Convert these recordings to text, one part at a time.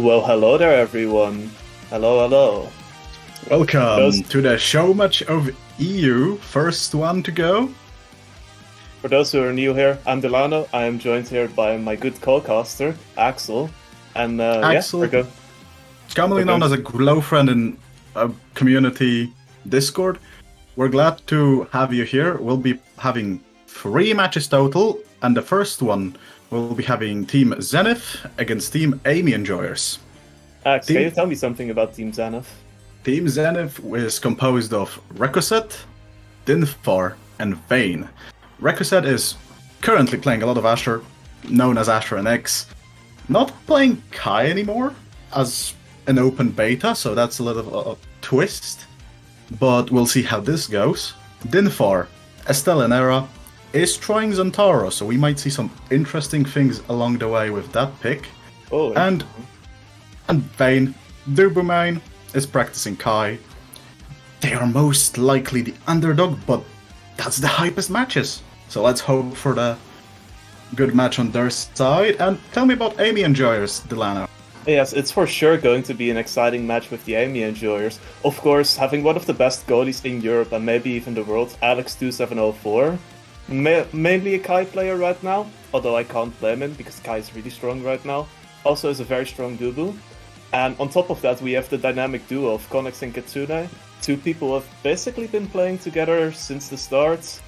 Well, hello there, everyone. Hello, hello. Welcome Those, to the show match of EU, first one to go. for those who are new here, I'm Delano. I am joined here by my good co-caster, Axel. And yeah, we're Axel, go. We're commonly known going. as a glow friend in a community Discord. We're glad to have you here. We'll be having 3 matches total, and the first one will be having Team Zenith against Team Amy Enjoyers. Ax, can you Team, tell me something about Team Zenith? Team Zenith is composed of Rekoset, Dinfar, and Vayne. Rekoset is currently playing a lot of Asher, known as Asher and X. Not playing Kai anymore as an open beta, so that's a little of a twist. But we'll see how this goes. Dinfar, Estelle and Era, is trying Zantaro, so we might see some interesting things along the way with that pick. Oh, And Vayne, Durbumain, is practicing Kai. They are most likely the underdog, but that's the hypest matches. So let's hope for the good match on their side. And tell me about Amy Enjoyers, Delano. yes, it's for sure going to be an exciting match with the Amy Enjoyers. Of course, having one of the best goalies in Europe and maybe even the world, Alex2704. Mainly a Kai player right now, although I can't blame him because Kai is really strong right now. Also is a very strong Dubu. And on top of that, we have the dynamic duo of Konix and Kitsune. Two people who have basically been playing together since the start.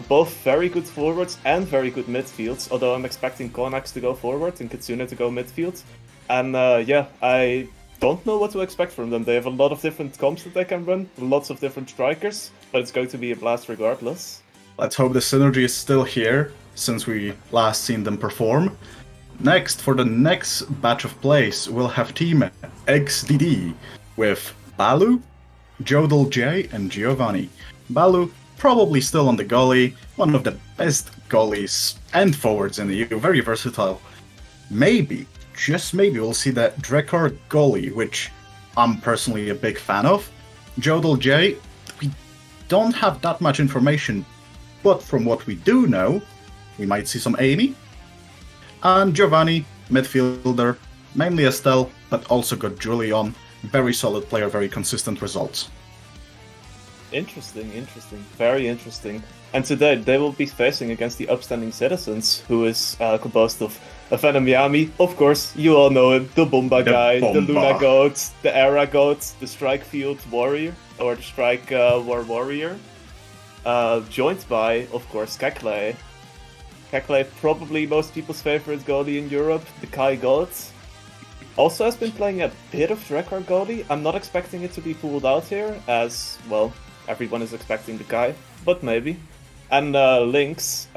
Both very good forwards and very good midfields, although I'm expecting Konix to go forward and Kitsune to go midfield. And yeah, I don't know what to expect from them. They have a lot of different comps that they can run, lots of different strikers, but it's going to be a blast regardless. Let's hope the synergy is still here, since we last seen them perform. Next, for the next batch of plays, we'll have Team XDD with Balu, Jodel J, and Giovanni. Balu, probably still on the goalie, one of the best goalies and forwards in the EU, very versatile. Maybe, just maybe, we'll see the Drekar goalie, which I'm personally a big fan of. Jodel J, we don't have that much information, but from what we do know, we might see some Amy. And Giovanni, midfielder, mainly Estelle, but also got Julian. Very solid player, very consistent results. Interesting, very interesting. And today they will be facing against the Upstanding Citizens, who is composed of Venom Yami, of course, you all know him, the Bomba guy, the Luna Goat, the Era Goat, the Strike Field Warrior, or the Strike War Warrior, joined by, of course, Kekle. Kekle, probably most people's favorite goalie in Europe, the Kai God. Also has been playing a bit of Drekar goalie. I'm not expecting it to be pulled out here, as, well, everyone is expecting the Kai, but maybe. And Lynx,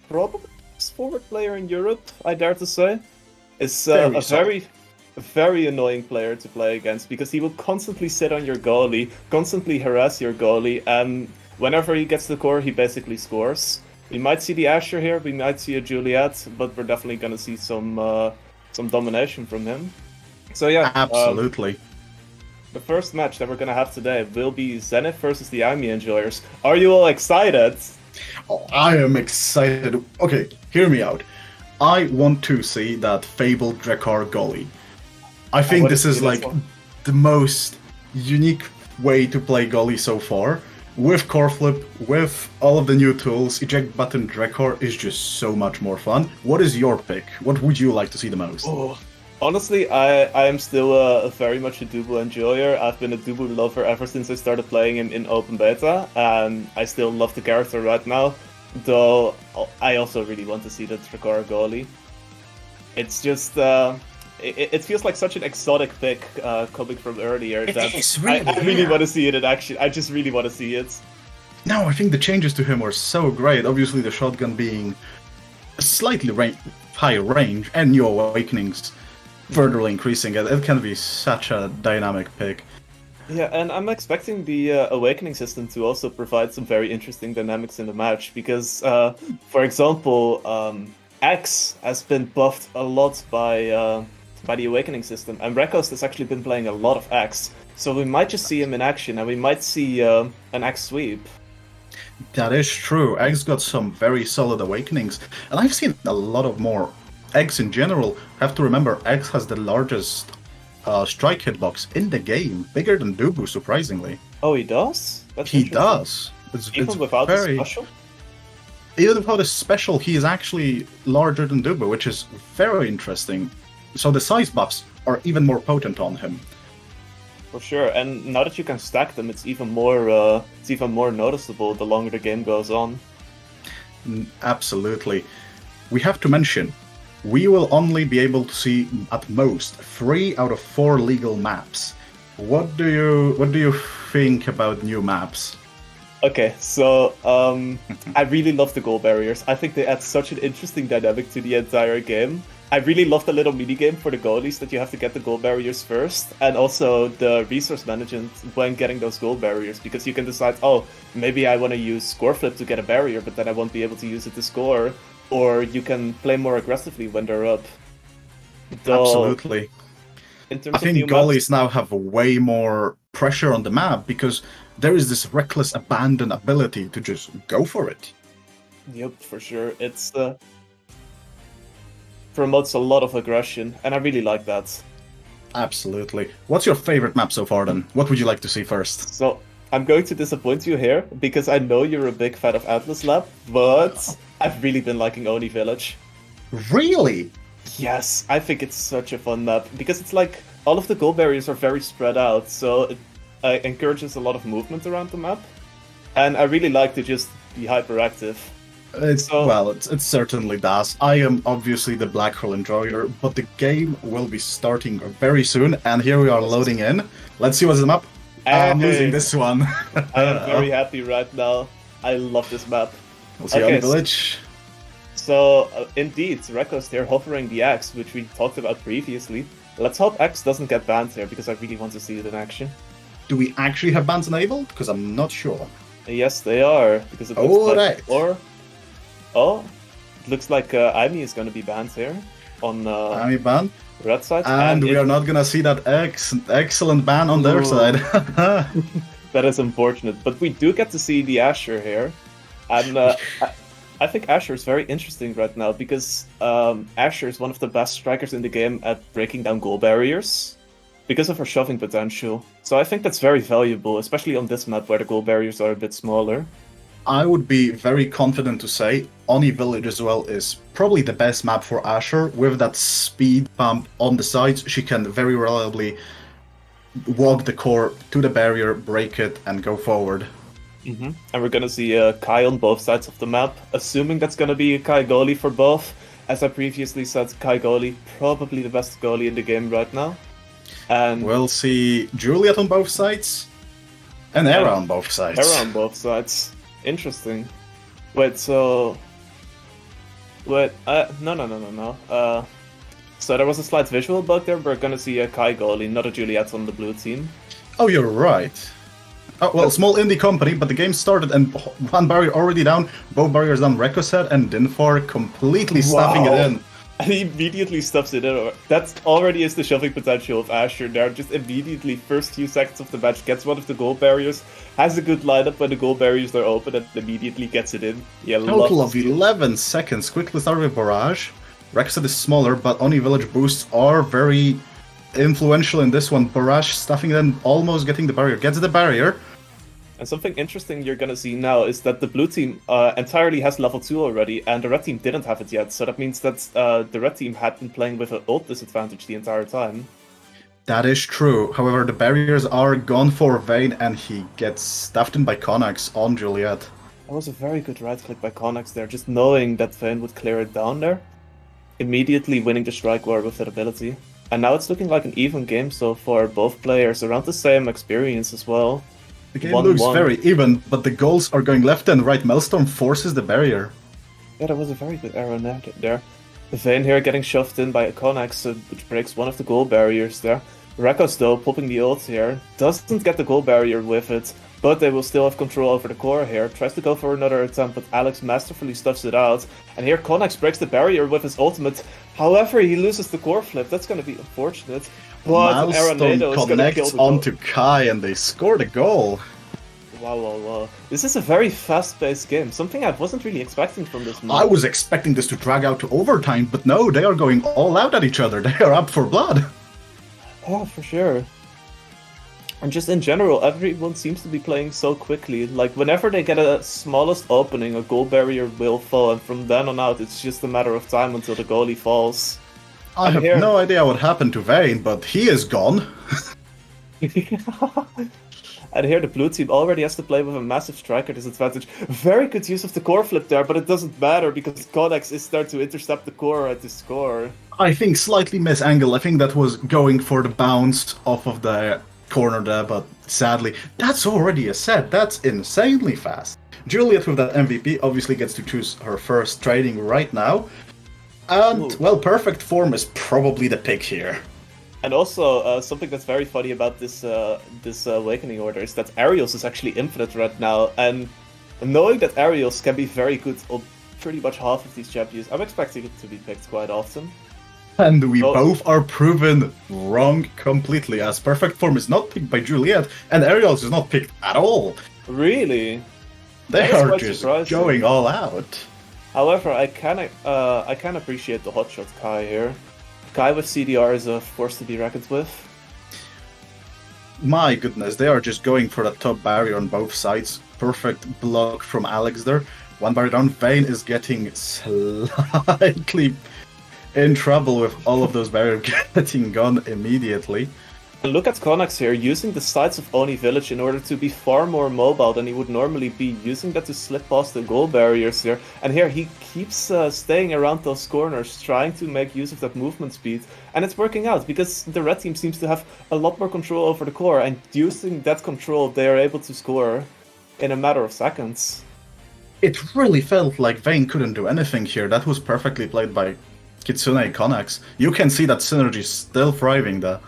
probably best forward player in Europe, I dare to say, is a very annoying player to play against, because he will constantly sit on your goalie, constantly harass your goalie, and whenever he gets the core, he basically scores. We might see the Asher here, we might see a Juliet, but we're definitely gonna see some domination from him. So yeah, Absolutely. the first match that we're gonna have today will be Zenith versus the Amy Enjoyers. Are you all excited? Oh, I am excited. Okay, hear me out. I want to see that fabled Drekar goalie. I think this is like the most unique way to play goalie so far. With core flip, with all of the new tools, eject button Drekor is just so much more fun. What is your pick? What would you like to see the most? Oh, honestly, I am still very much a Dubu enjoyer. I've been a Dubu lover ever since I started playing in open beta, and I still love the character right now. Though I also really want to see the Drekor goalie. It's just it feels like such an exotic pick coming from earlier. I really want to see it in action. I just really want to see it. No, I think the changes to him are so great. Obviously, the shotgun being a slightly higher range and new awakenings further increasing it. It can be such a dynamic pick. Yeah, and I'm expecting the awakening system to also provide some very interesting dynamics in the match because, for example, X has been buffed a lot by the awakening system, and Rekos has actually been playing a lot of X, so we might just see him in action, and we might see an X sweep. That is true. X got some very solid awakenings, and I've seen a lot of more Eggs in general, have to remember, Eggs has the largest strike hitbox in the game, bigger than Dubu, surprisingly. Oh, he does? That's He interesting. does. It's Even without the very... special? Even without a special, he is actually larger than Dubu, which is very interesting. So the size buffs are even more potent on him. For sure, and now that you can stack them, it's even more noticeable the longer the game goes on. Absolutely. We have to mention, we will only be able to see at most 3 out of 4 legal maps. What do you think about new maps? Okay, so I really love the goal barriers. I think they add such an interesting dynamic to the entire game. I really love the little mini game for the goalies that you have to get the goal barriers first, and also the resource management when getting those goal barriers, because you can decide, oh, maybe I want to use score flip to get a barrier, but then I won't be able to use it to score, or you can play more aggressively when they're up. Though, Absolutely. in I terms of new think maps, goalies now have way more pressure on the map because there is this reckless abandon ability to just go for it. yep, for sure, it's promotes a lot of aggression, and I really like that. Absolutely. What's your favorite map so far then? What would you like to see first? So I'm going to disappoint you here because I know you're a big fan of Atlas Lab, but I've really been liking Oni Village. Really? Yes, I think it's such a fun map because it's like all of the goal barriers are very spread out, so it encourages a lot of movement around the map, and I really like to just be hyperactive. It certainly does. I am obviously the Black Hole enjoyer, but the game will be starting very soon, and here we are loading in. Let's see what's the map. I'm losing this one. I am very happy right now. I love this map. We'll see on Village. So, indeed, Reko's here hovering the Axe, which we talked about previously. Let's hope Axe doesn't get banned here, because I really want to see it in action. Do we actually have bans enabled? Because I'm not sure. Yes, they are, because it looks like... Oh, it looks like Amy is going to be banned here on Amy ban. red side. And we are not going to see that excellent ban on their side. That is unfortunate, but we do get to see the Asher here. And I think Asher is very interesting right now because Asher is one of the best strikers in the game at breaking down goal barriers because of her shoving potential. So I think that's very valuable, especially on this map where the goal barriers are a bit smaller. I would be very confident to say Oni Village as well is probably the best map for Asher. With that speed pump on the sides, she can very reliably walk the core to the barrier, break it, and go forward. Mm-hmm. And we're gonna see Kai on both sides of the map, assuming that's gonna be a Kai goalie for both. As I previously said, Kai goalie, probably the best goalie in the game right now. And we'll see Juliet on both sides, and Era on both sides. Era on both sides. Interesting. Wait, so... Wait, no. So there was a slight visual bug there. We're gonna see a Kai goalie, not a Juliet on the blue team. Oh, you're right. Oh, well, small indie company, but the game started and one barrier already down, both barriers down, Rekoset and Dinfar completely stuffing it in. And he immediately stuffs it in. That already is the shoving potential of Asher there. Just immediately, first few seconds of the match, gets one of the goal barriers, has a good lineup when the goal barriers are open, and immediately gets it in. Yeah, total of 11 seconds. Quickly started with Barrage. Rekoset is smaller, but Oni Village boosts are very influential in this one. Barrage stuffing it in, almost getting the barrier. Gets the barrier. And something interesting you're gonna see now is that the blue team entirely has level 2 already, and the red team didn't have it yet, so that means that the red team had been playing with an ult disadvantage the entire time. That is true. However, the barriers are gone for Vayne, and he gets stuffed in by Connax on Juliet. That was a very good right click by Connax there, just knowing that Vayne would clear it down there. Immediately winning the strike war with that ability. And now it's looking like an even game so far, both players around the same experience as well. The game looks very even, but the goals are going left and right. Maelstrom forces the barrier. Yeah, that was a very good arrow there. Vayne here getting shoved in by Connax, which breaks one of the goal barriers there. Rekos, though, popping the ult here, doesn't get the goal barrier with it, but they will still have control over the core here. Tries to go for another attempt, but Alex masterfully stuffs it out. And here Connax breaks the barrier with his ultimate. However, he loses the core flip. That's going to be unfortunate. But Milestone connects onto Kai and they score the goal. Wow. This is a very fast-paced game, something I wasn't really expecting from this I mode. was expecting this to drag out to overtime, but no, they are going all out at each other. They are up for blood. Oh, for sure. And just in general, everyone seems to be playing so quickly. Like, whenever they get a smallest opening, a goal barrier will fall, and from then on out, it's just a matter of time until the goalie falls. I And have here... no idea what happened to Vayne, but he is gone. And here the blue team already has to play with a massive striker disadvantage. Very good use of the core flip there, but it doesn't matter because Codex is there to intercept the core at the score. I think slightly miss angle. I think that was going for the bounce off of the corner there, but sadly, that's already a set. That's insanely fast. Juliet with that MVP obviously gets to choose her first trading right now. And, Ooh. well, perfect form is probably the pick here. And also, something that's very funny about this Awakening Order is that Arios is actually infinite right now, and knowing that Arios can be very good on pretty much half of these champions, I'm expecting it to be picked quite often. And we Oh. both are proven wrong completely, as perfect form is not picked by Juliet, and Ariels is not picked at all. Really? They That is are quite just surprising. going all out. However, I can appreciate the hotshot Kai here. Kai with CDR is a force to be reckoned with. My goodness, they are just going for the top barrier on both sides. Perfect block from Alex there. One barrier down. Vayne is getting slightly in trouble with all of those barriers getting gone immediately. And look at Konax here, using the sides of Oni Village in order to be far more mobile than he would normally be, using that to slip past the goal barriers here. And here he keeps staying around those corners, trying to make use of that movement speed. And it's working out, because the red team seems to have a lot more control over the core, and using that control, they are able to score in a matter of seconds. It really felt like Vayne couldn't do anything here. That was perfectly played by Kitsune Konax. You can see that synergy still thriving there.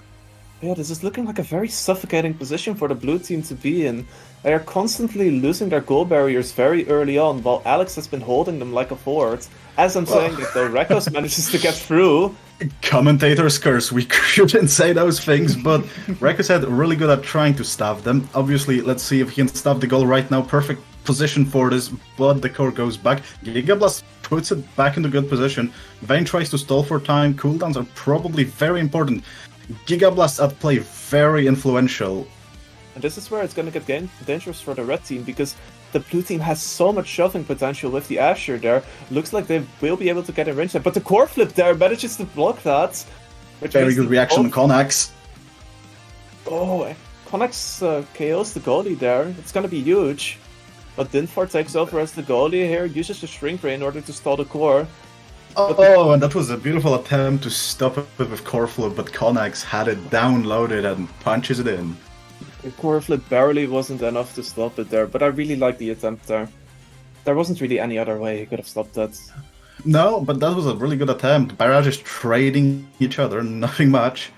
Yeah, this is looking like a very suffocating position for the blue team to be in. They are constantly losing their goal barriers very early on, while Alex has been holding them like a fort. As I'm saying that, though, Rekos manages to get through. Commentator's curse, we shouldn't say those things, but Rekos had really good at trying to stop them. Obviously, let's see if he can stop the goal right now. Perfect position for this, but the core goes back. Gigablast puts it back into good position. Vayne tries to stall for time. Cooldowns are probably very important. Gigablast at play, very influential. And this is where it's going to get dangerous for the red team, because the blue team has so much shoving potential with the Asher there. Looks like they will be able to get a range there, but the core flip there manages to block that. Very good reaction on Konax. Oh, Konax KOs the goalie there. It's going to be huge. But Dinfar takes over as the goalie here, uses the shrink ray in order to stall the core. Oh, and that was a beautiful attempt to stop it with core flip, but Konax had it downloaded and punches it in. The core flip barely wasn't enough to stop it there, but I really like the attempt there. There wasn't really any other way he could have stopped that. No, but that was a really good attempt. Barrages trading each other, nothing much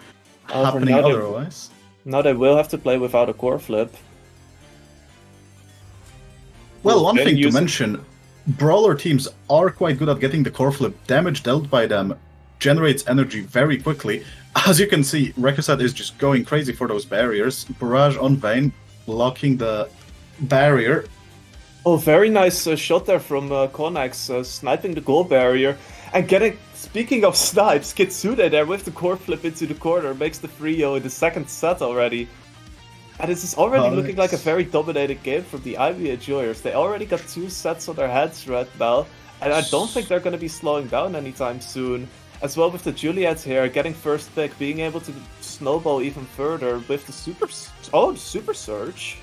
happening otherwise. Now they will have to play without a core flip. Well, one thing to mention, brawler teams are quite good at getting the core flip. Damage dealt by them generates energy very quickly. As you can see, Rekosat is just going crazy for those barriers. Barrage on Vayne, blocking the barrier. Oh, very nice shot there from Konax, sniping the goal barrier. And getting, speaking of snipes, Kitsune there with the core flip into the corner makes the 3-0 in the second set already. And this is already looking like a very dominated game from the IB Enjoyers. They already got 2 sets on their hands right now, and I don't think they're going to be slowing down anytime soon. As well with the Juliet here, getting first pick, being able to snowball even further with the Super Surge.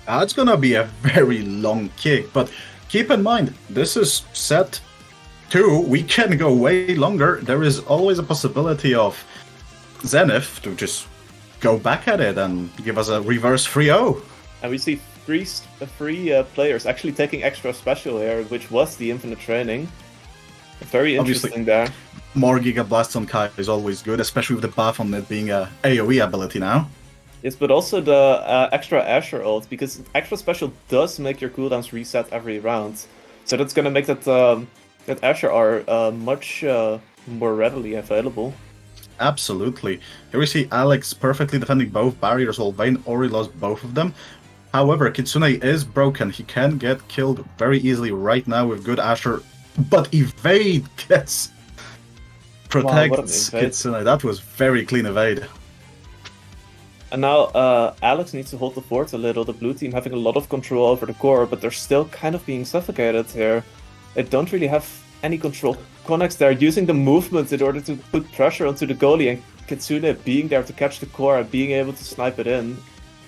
It's gonna be a very long kick, but keep in mind, this is set 2. We can go way longer. There is always a possibility of Zenith to just go back at it and give us a reverse 3-0. And we see three players actually taking extra special here, which was the infinite training. Very interesting. Obviously, there. More Giga Blasts on Kai is always good, especially with the buff on it being a AoE ability now. Yes, but also the extra Asher ult, because extra special does make your cooldowns reset every round. So that's gonna make that that Asher are much more readily available. Absolutely. Here we see Alex perfectly defending both barriers, while Vayne already lost both of them. However, Kitsune is broken. He can get killed very easily right now with good Asher, but evade gets Wow, what an protects invade. Kitsune. That was very clean evade. And now Alex needs to hold the fort a little. The blue team having a lot of control over the core, but they're still kind of being suffocated here. They don't really have any control. Connex, they're using the movement in order to put pressure onto the goalie, and Kitsune being there to catch the core and being able to snipe it in.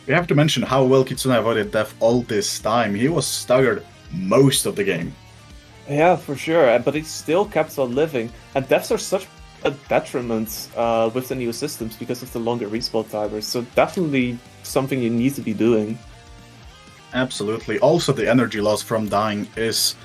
We have to mention how well Kitsune avoided death all this time. He was staggered most of the game. Yeah, for sure, but he still kept on living. And deaths are such a detriment with the new systems because of the longer respawn timers, so definitely something you need to be doing. Absolutely. Also, the energy loss from dying is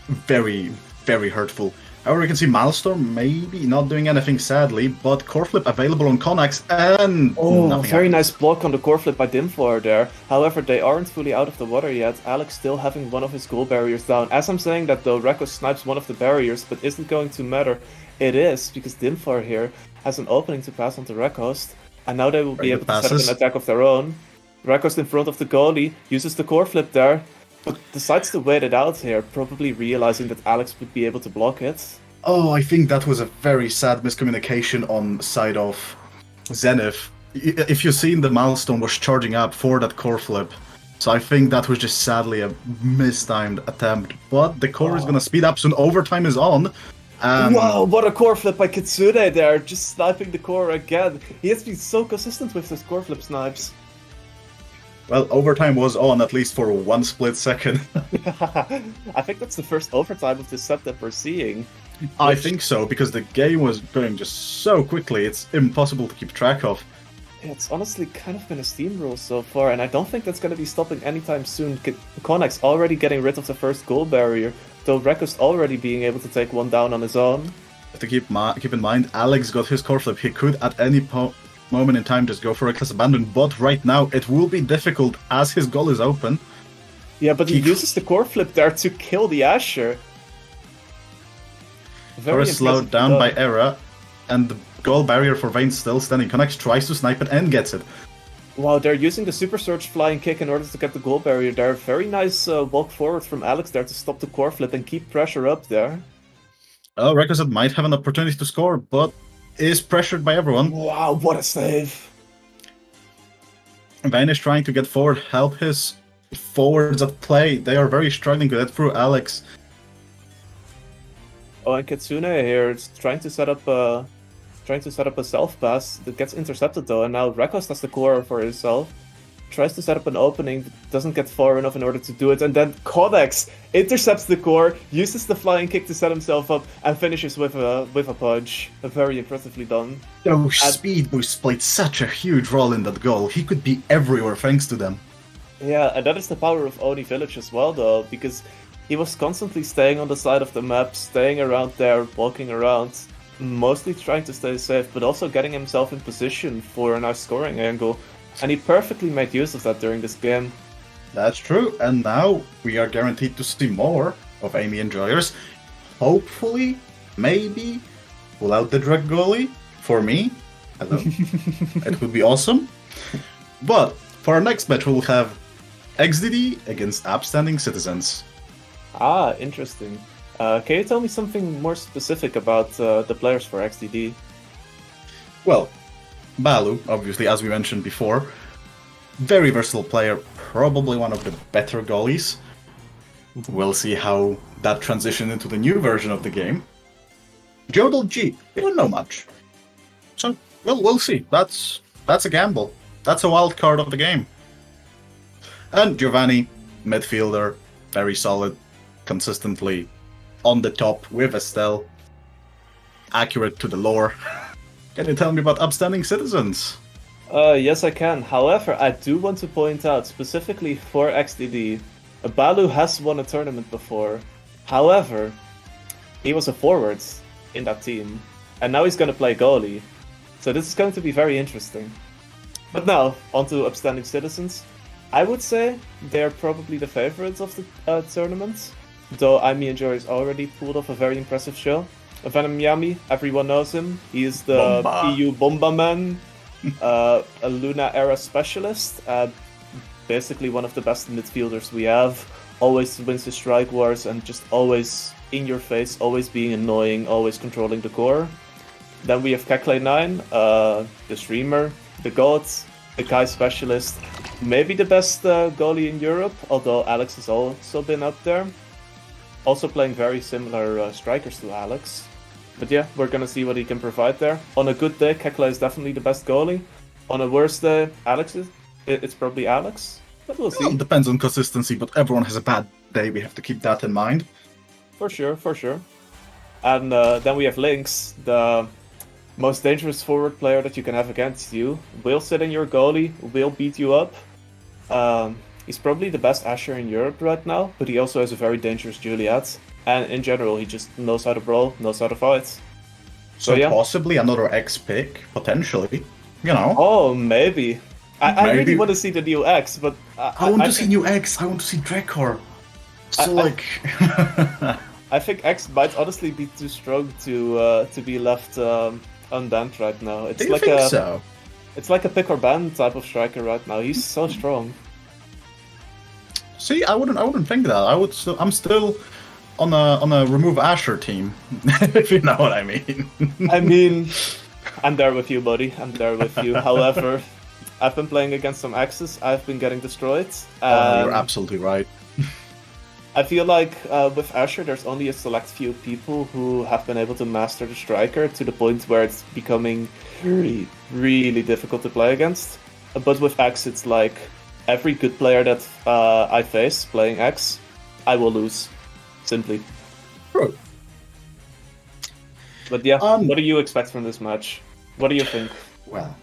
very, very hurtful. However, you can see Maelstrom maybe not doing anything sadly, but core flip available on Connex and Oh, nothing very happens. nice block on the core flip by Dimflar there. However, they aren't fully out of the water yet. Alex still having one of his goal barriers down. As I'm saying that though, Rekos snipes one of the barriers, but isn't going to matter. It is, because Dimflar here has an opening to pass on to Rekos, and now they will be Very able good to set up passes. an attack of their own. Rekos in front of the goalie, uses the core flip there, but decides to wait it out here, probably realizing that Alex would be able to block it. Oh, I think that was a very sad miscommunication on side of Zenith. If you've seen, the milestone was charging up for that core flip. So I think that was just sadly a mistimed attempt. But the core is gonna speed up soon. Overtime is on. Wow, what a core flip by Kitsune there, just sniping the core again. He has been so consistent with his core flip snipes. Well, overtime was on at least for one split second. I think that's the first overtime of this set that we're seeing. I think so, because the game was going just so quickly, it's impossible to keep track of. It's honestly kind of been a steamroll so far, and I don't think that's going to be stopping anytime soon. Konnax already getting rid of the first goal barrier, though Reko's already being able to take one down on his own. To keep in mind, Alex got his core flip. He could at any moment in time just go for reckless abandon, but right now it will be difficult as his goal is open. Yeah, but he uses the core flip there to kill the Asher. Very slowed down by Era, and the goal barrier for Vayne still standing. Connex tries to snipe it and gets it. Wow, they're using the Super Surge flying kick in order to get the goal barrier there. Very nice walk forward from Alex there to stop the core flip and keep pressure up there. Oh, Requisite might have an opportunity to score, but is pressured by everyone. Wow, what a save! Vayne is trying to get forward, help his forwards at play. They are very struggling to get through Alex. Oh, and Kitsune here is trying to set up a self pass that gets intercepted though, and now Rekos has the core for himself. Tries to set up an opening, doesn't get far enough in order to do it, and then Codex intercepts the core, uses the flying kick to set himself up, and finishes with a punch. Very impressively done. Those speed boosts played such a huge role in that goal. He could be everywhere thanks to them. Yeah, and that is the power of Oni Village as well though, because he was constantly staying on the side of the map, staying around there, walking around, mostly trying to stay safe, but also getting himself in position for a nice scoring angle. And he perfectly made use of that during this game. That's true, and now we are guaranteed to see more of Amy Enjoyers. Hopefully, maybe, pull out the drug goalie for me. Hello. It would be awesome. But for our next match, we'll have XDD against Upstanding Citizens. Ah, interesting. Can you tell me something more specific about the players for XDD? Well, Balu, obviously, as we mentioned before, very versatile player, probably one of the better goalies. We'll see how that transitions into the new version of the game. Jodel G, we don't know much. So, well, we'll see. That's a gamble. That's a wild card of the game. And Giovanni, midfielder, very solid, consistently on the top with Estelle, accurate to the lore. Can you tell me about Upstanding Citizens? Yes, I can. However, I do want to point out, specifically for XDD, Balu has won a tournament before. However, he was a forward in that team, and now he's going to play goalie. So this is going to be very interesting. But now, on to Upstanding Citizens. I would say they're probably the favorites of the tournament, though Aimi Enjoy has already pulled off a very impressive show. Venom Yami, everyone knows him. He is the Bomba. EU Bomba Man, a Luna era specialist. basically one of the best midfielders we have. Always wins the strike wars and just always in your face, always being annoying, always controlling the core. Then we have Kekley9, the streamer, the god, the Kai specialist, maybe the best goalie in Europe, although Alex has also been up there. Also playing very similar strikers to Alex. But yeah, we're gonna see what he can provide there. On a good day, Kekley is definitely the best goalie. On a worse day, it's probably Alex. But we'll see. Well, it depends on consistency, but everyone has a bad day. We have to keep that in mind. For sure, for sure. And then we have Lynx, the most dangerous forward player that you can have against you. Will sit in your goalie, will beat you up. He's probably the best Asher in Europe right now, but he also has a very dangerous Juliet. And in general, he just knows how to brawl, knows how to fight. So yeah. possibly another X pick, potentially. You know. Oh, maybe. I really want to see the new X, but... I want to see new X, I want to see Drekor. So I think X might honestly be too strong to be left unbanned right now. It's Do you think so? It's like a pick or ban type of striker right now. He's so strong. See, I wouldn't think that. I'm still on a remove Asher team, if you know what I mean. I mean, I'm there with you, buddy. I'm there with you. However, I've been playing against some X's. I've been getting destroyed. You're absolutely right. I feel like with Asher, there's only a select few people who have been able to master the striker to the point where it's becoming really, really difficult to play against. But with X, it's like every good player that I face playing X, I will lose. Simply. True. But yeah, what do you expect from this match? What do you think? Well,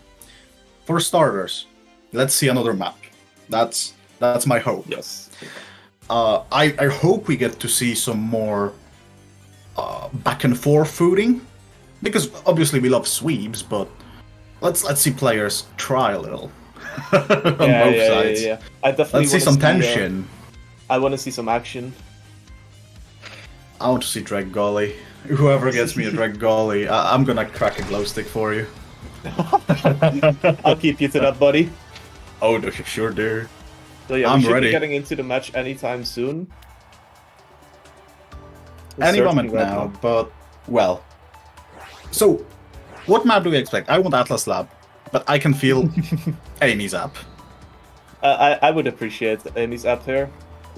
for starters, let's see another map. That's my hope. Yes. I hope we get to see some more back and forth footing, because obviously we love sweeps, but let's see players try a little on both sides. Yeah. I definitely let's see some tension. I want to see some action. I want to see Drag Golly. Whoever gets me a Drag Golly, I'm gonna crack a glow stick for you. I'll keep you to that, buddy. Oh, sure, dear. So yeah, I'm we should ready. be getting into the match anytime soon. Any moment now, but well. So, what map do we expect? I want Atlas Lab, but I can feel Amy's app. I would appreciate Amy's app here,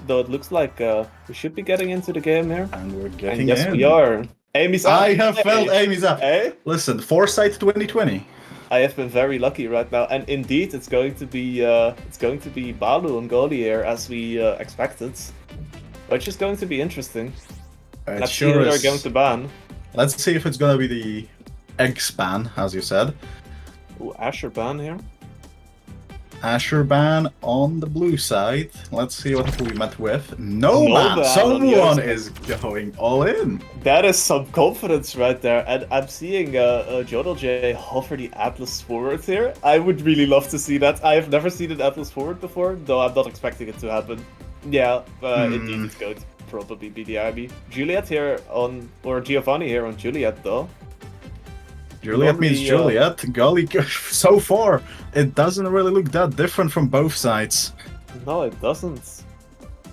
though it looks like we should be getting into the game here. And we're getting and yes, in. we are. Amy's app. I have felt Amy's app. Eh? Listen, Foresight 2020. I have been very lucky right now, and indeed, it's going to be Balu and Goldie here as we expected, which is going to be interesting. Let's see who they're going to ban. Let's see if it's gonna be the X ban, as you said. Ooh, Asher ban here. Asher ban on the blue side. Let's see what we met with. No ban. Ban Someone is going all in. That is some confidence right there, and I'm seeing Jodel J hover the Atlas forward here. I would really love to see that. I have never seen an Atlas forward before, though I'm not expecting it to happen. Yeah, indeed, it's going to probably be the Army. Juliet here on, or Giovanni here on Juliet though. Juliet means Juliet. Golly, so far, it doesn't really look that different from both sides. No, it doesn't.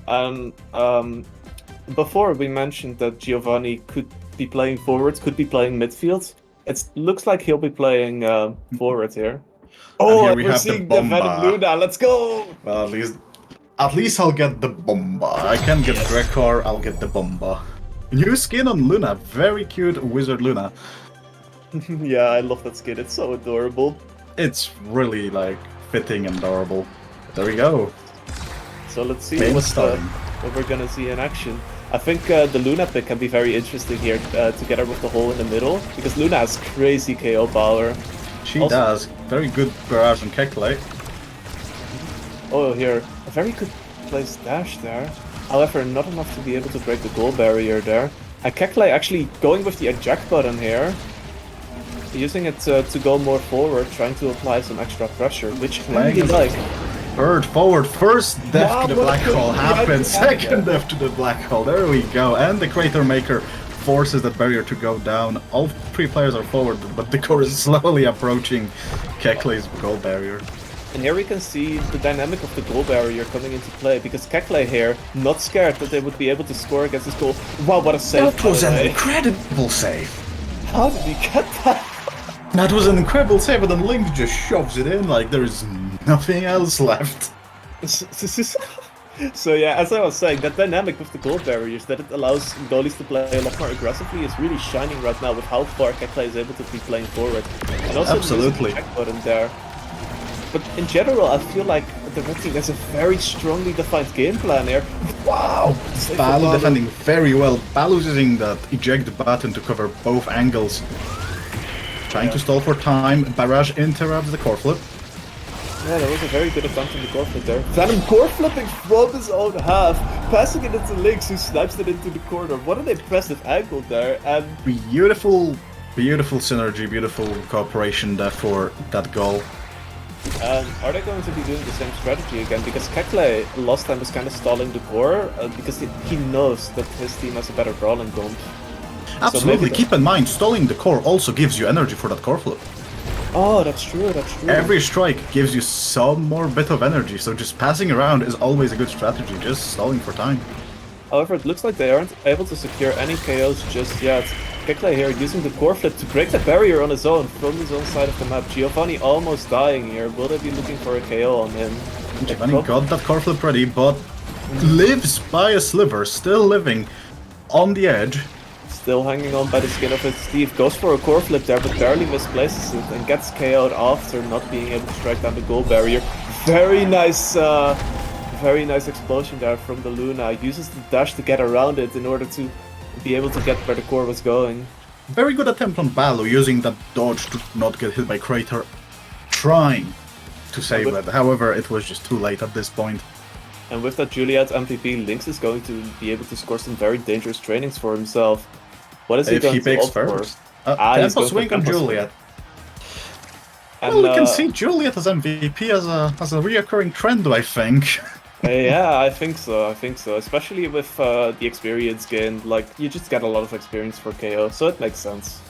And before we mentioned that Giovanni could be playing forwards, could be playing midfield. It looks like he'll be playing forward here. Oh, and we're seeing the Venom Luna. Let's go! Well, at least I'll get the Bomba. I can get Drekor, I'll get the Bomba. New skin on Luna. Very cute Wizard Luna. Yeah, I love that skin. It's so adorable. It's really, like, fitting and adorable. There we go. So let's see what we're gonna see in action. I think the Luna pick can be very interesting here, together with the hole in the middle, because Luna has crazy KO power. She does. Very good barrage on Kekley. Oh, here. A very good placed dash there. However, not enough to be able to break the goal barrier there. And Kekley actually going with the eject button here. Using it to go more forward, trying to apply some extra pressure, which I really like. Third forward, first death to the black hole happens, second death to the black hole, there we go, and the Crater Maker forces that barrier to go down. All three players are forward, but the core is slowly approaching Kekley's goal barrier. And here we can see the dynamic of the goal barrier coming into play, because Kekle here, not scared that they would be able to score against this goal. Wow, what a save! That was an incredible save! How did he get that? That was an incredible save, and then Link just shoves it in like there is nothing else left. So yeah, as I was saying, that dynamic with the goal barriers, that it allows goalies to play a lot more aggressively, is really shining right now with how far Kekle is able to be playing forward. And also Absolutely. the check button there. But in general, I feel like the red team has a very strongly defined game plan here. Wow! Balu defending very well. Balu's using that eject button to cover both angles. Trying to stall for time. Barrage interrupts the core flip. Yeah, that was a very good attempt on the core flip there. Venom core flipping from his own half, passing it into Lynx, who snipes it into the corner. What an impressive angle there, and... Beautiful synergy, beautiful cooperation there for that goal. And are they going to be doing the same strategy again? Because Kekle last time was kind of stalling the core, because he knows that his team has a better brawling comp. Absolutely, keep in mind, stalling the core also gives you energy for that core flip. Oh, that's true, that's true. Every strike gives you some more bit of energy, so just passing around is always a good strategy, just stalling for time. However, it looks like they aren't able to secure any KOs just yet. Kekle here using the core flip to break the barrier on his own, from his own side of the map. Giovanni almost dying here. Will they be looking for a KO on him? Giovanni got that core flip ready, but lives by a sliver, still living on the edge. Still hanging on by the skin of his teeth. Goes for a core flip there, but barely misplaces it and gets KO'd after not being able to strike down the goal barrier. Very nice explosion there from the Luna. Uses the dash to get around it in order to be able to get where the core was going. Very good attempt on Balu, using that dodge to not get hit by Crater. Trying to save it, however, it was just too late at this point. And with that Juliet MVP, Lynx is going to be able to score some very dangerous trainings for himself. What is he going to opt for? Tempo swing on Juliet. And, well, we can see Juliet as MVP as a reoccurring trend, I think. Yeah, I think so, especially with the experience gained. Like, you just get a lot of experience for KO, so it makes sense.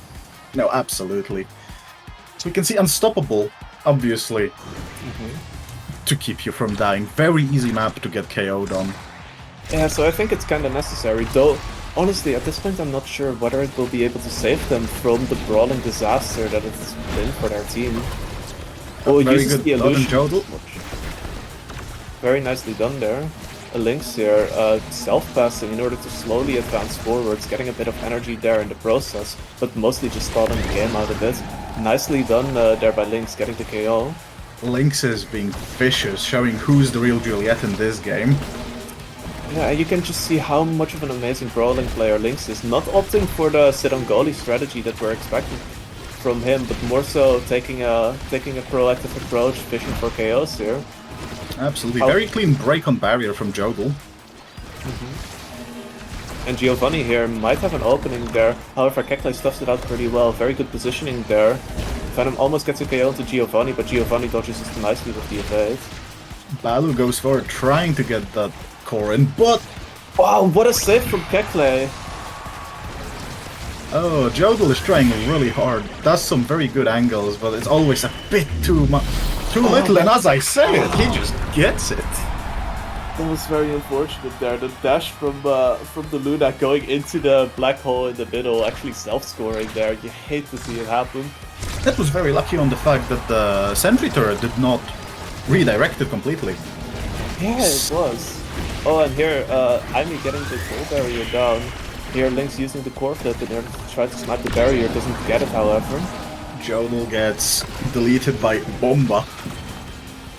No, absolutely. So we can see Unstoppable, obviously, to keep you from dying. Very easy map to get KO'd on. Yeah, so I think it's kind of necessary, though. Honestly, at this point, I'm not sure whether it will be able to save them from the brawling disaster that it's been for their team. Oh, very good the illusion. Jodel. Very nicely done there. A Lynx here, self-passing in order to slowly advance forwards, getting a bit of energy there in the process, but mostly just stalling the game out of it. Nicely done there by Lynx, getting the KO. Lynx is being vicious, showing who's the real Juliet in this game. Yeah, you can just see how much of an amazing brawling player Lynx is. Not opting for the sit-on-goalie strategy that we're expecting from him, but more so taking a proactive approach, fishing for KOs here. Absolutely. Very clean break on barrier from Jodel. And Giovanni here might have an opening there. However, Kekle stuffs it out pretty well. Very good positioning there. Venom almost gets a KO into Giovanni, but Giovanni dodges it nicely with the evade. Balu goes forward, trying to get that core in, but... Wow, what a save from Kekle! Oh, Jodel is trying really hard. Does some very good angles, but it's always a bit too much. Too little, and as I say it, he just gets it. That was very unfortunate there. The dash from the Luna going into the black hole in the middle, actually self-scoring there. You hate to see it happen. That was very lucky on the fact that the sentry turret did not redirect it completely. Yeah, it was. Oh, and here, Amy getting the goal barrier down. Here, Lynx using the core flip in order to try to snipe the barrier. Doesn't get it, however. Jodel gets deleted by Bomba.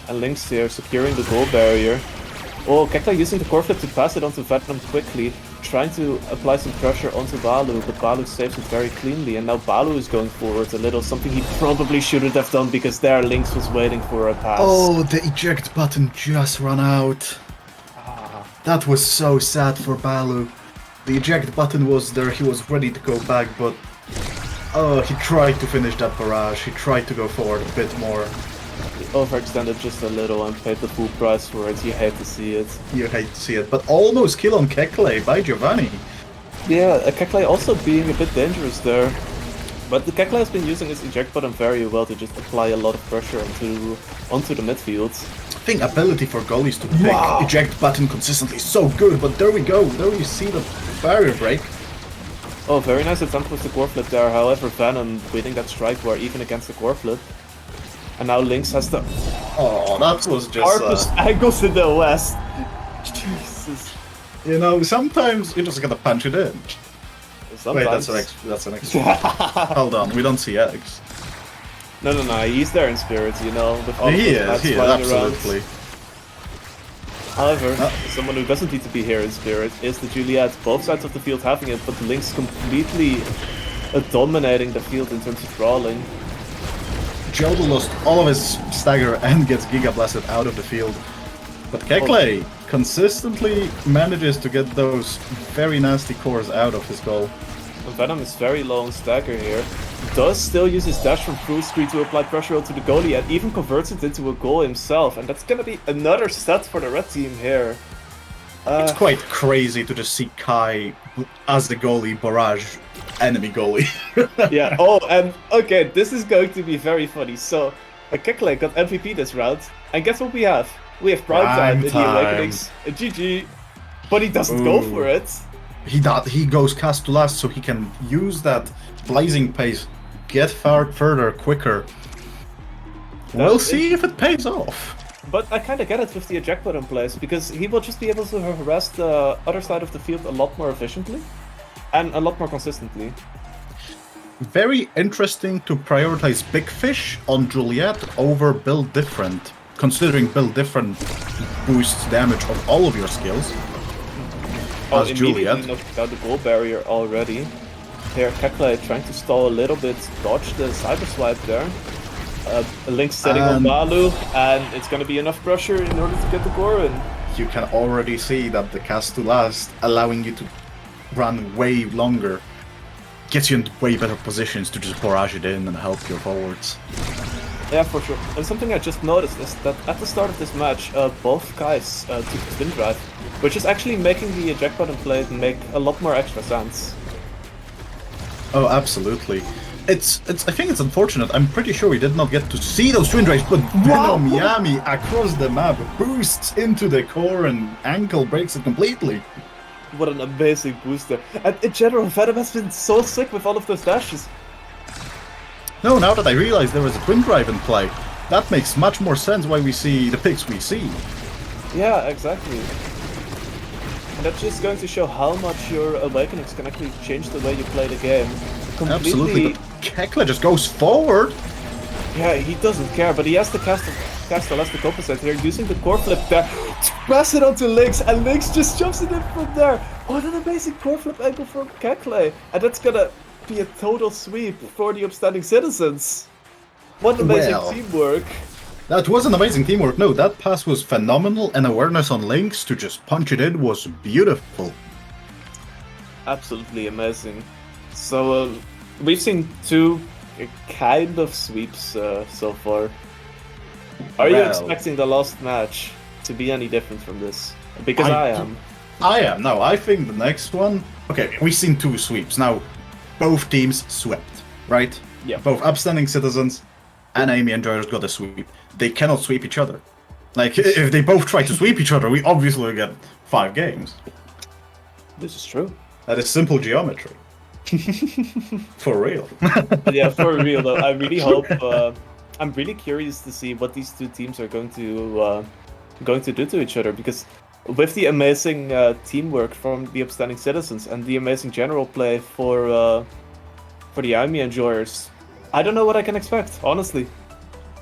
And Lynx here securing the goal barrier. Oh, Kekle using the core flip to pass it onto Venom quickly. Trying to apply some pressure onto Balu, but Balu saves it very cleanly. And now Balu is going forward a little, something he probably shouldn't have done because there Lynx was waiting for a pass. Oh, the eject button just ran out. That was so sad for Balu. The eject button was there, he was ready to go back, but... Oh, he tried to finish that barrage, he tried to go forward a bit more. He overextended just a little and paid the full price for it. You hate to see it. You hate to see it, but almost kill on Kekle by Giovanni. Yeah, Kekle also being a bit dangerous there. But the Kekla has been using his eject button very well to just apply a lot of pressure onto the midfield. I think ability for goalies to pick eject button consistently is so good, but there we go. There you see the barrier break. Oh, very nice attempt with the core flip there. However, Venom winning that strike war even against the core flip. And now Lynx has the that was just sharpest angles in the West. Jesus. You know, sometimes you just gotta punch it in. Sometimes. Wait, that's an extra. Hold on, we don't see X. No, he's there in spirit, you know, with all He the is, flying absolutely. around. However, someone who doesn't need to be here in spirit is the Juliet. Both sides of the field having it, but Lynx completely dominating the field in terms of brawling. Jodel lost all of his stagger and gets Giga Blasted out of the field. But Kekle consistently manages to get those very nasty cores out of his goal. Venom is very low on stagger here. Does still use his dash from full screen to apply pressure onto the goalie and even converts it into a goal himself. And that's gonna be another set for the red team here. It's quite crazy to just see Kai as the goalie barrage enemy goalie. Yeah, oh, and okay, this is going to be very funny. So, Kekle got MVP this round, and guess what we have? We have Prime Time in the Awakenings, a GG, but he doesn't go for it. He goes cast to last so he can use that blazing pace, get further quicker. We'll see if it pays off. But I kind of get it with the eject button place, because he will just be able to harass the other side of the field a lot more efficiently, and a lot more consistently. Very interesting to prioritize Big Fish on Juliet over Build Different, considering Build Different boosts damage of all of your skills. Oh, as immediately Juliet. knocked out the goal barrier already. Here, Kekle trying to stall a little bit, dodge the cyber swipe there. Lynx setting on Balu, and it's gonna be enough pressure in order to get the goal in. You can already see that the cast to last, allowing you to run way longer, gets you in way better positions to just barrage it in and help your forwards. Yeah, for sure. And something I just noticed is that at the start of this match, both guys took the spin drive, which is actually making the eject button play make a lot more extra sense. Oh, absolutely. I think it's unfortunate. I'm pretty sure we did not get to see those twin drives, but Venom Yami across the map boosts into the core and ankle breaks it completely. What an amazing booster. And in general, Venom has been so sick with all of those dashes. No, now that I realize there was a twin drive in play, that makes much more sense why we see the picks we see. Yeah, exactly. And that's just going to show how much your Awakenings can actually change the way you play the game. Absolutely, but Kekle just goes forward. Yeah, he doesn't care, but he has to cast the last to compensate here, using the core flip there to pass it onto Lynx, and Lynx just jumps it in from there. What an amazing core flip angle from Kekle, and that's gonna be a total sweep for the upstanding citizens. What amazing teamwork. That was an amazing teamwork. No, that pass was phenomenal, and awareness on Lynx to just punch it in was beautiful. Absolutely amazing. So, we've seen two kind of sweeps so far. Are you expecting the last match to be any different from this? Because I am. I am. No, I think the next one... Okay, we've seen two sweeps. Now, both teams swept, right? Yeah. Both upstanding citizens and Amy Enjoyers got a sweep. They cannot sweep each other. Like, if they both try to sweep each other, we obviously get 5 games. This is true. That is simple geometry. For real. Yeah, for real though. I really hope... I'm really curious to see what these two teams are going to do to each other, because with the amazing teamwork from the upstanding citizens and the amazing general play for the Army Enjoyers, I don't know what I can expect, honestly.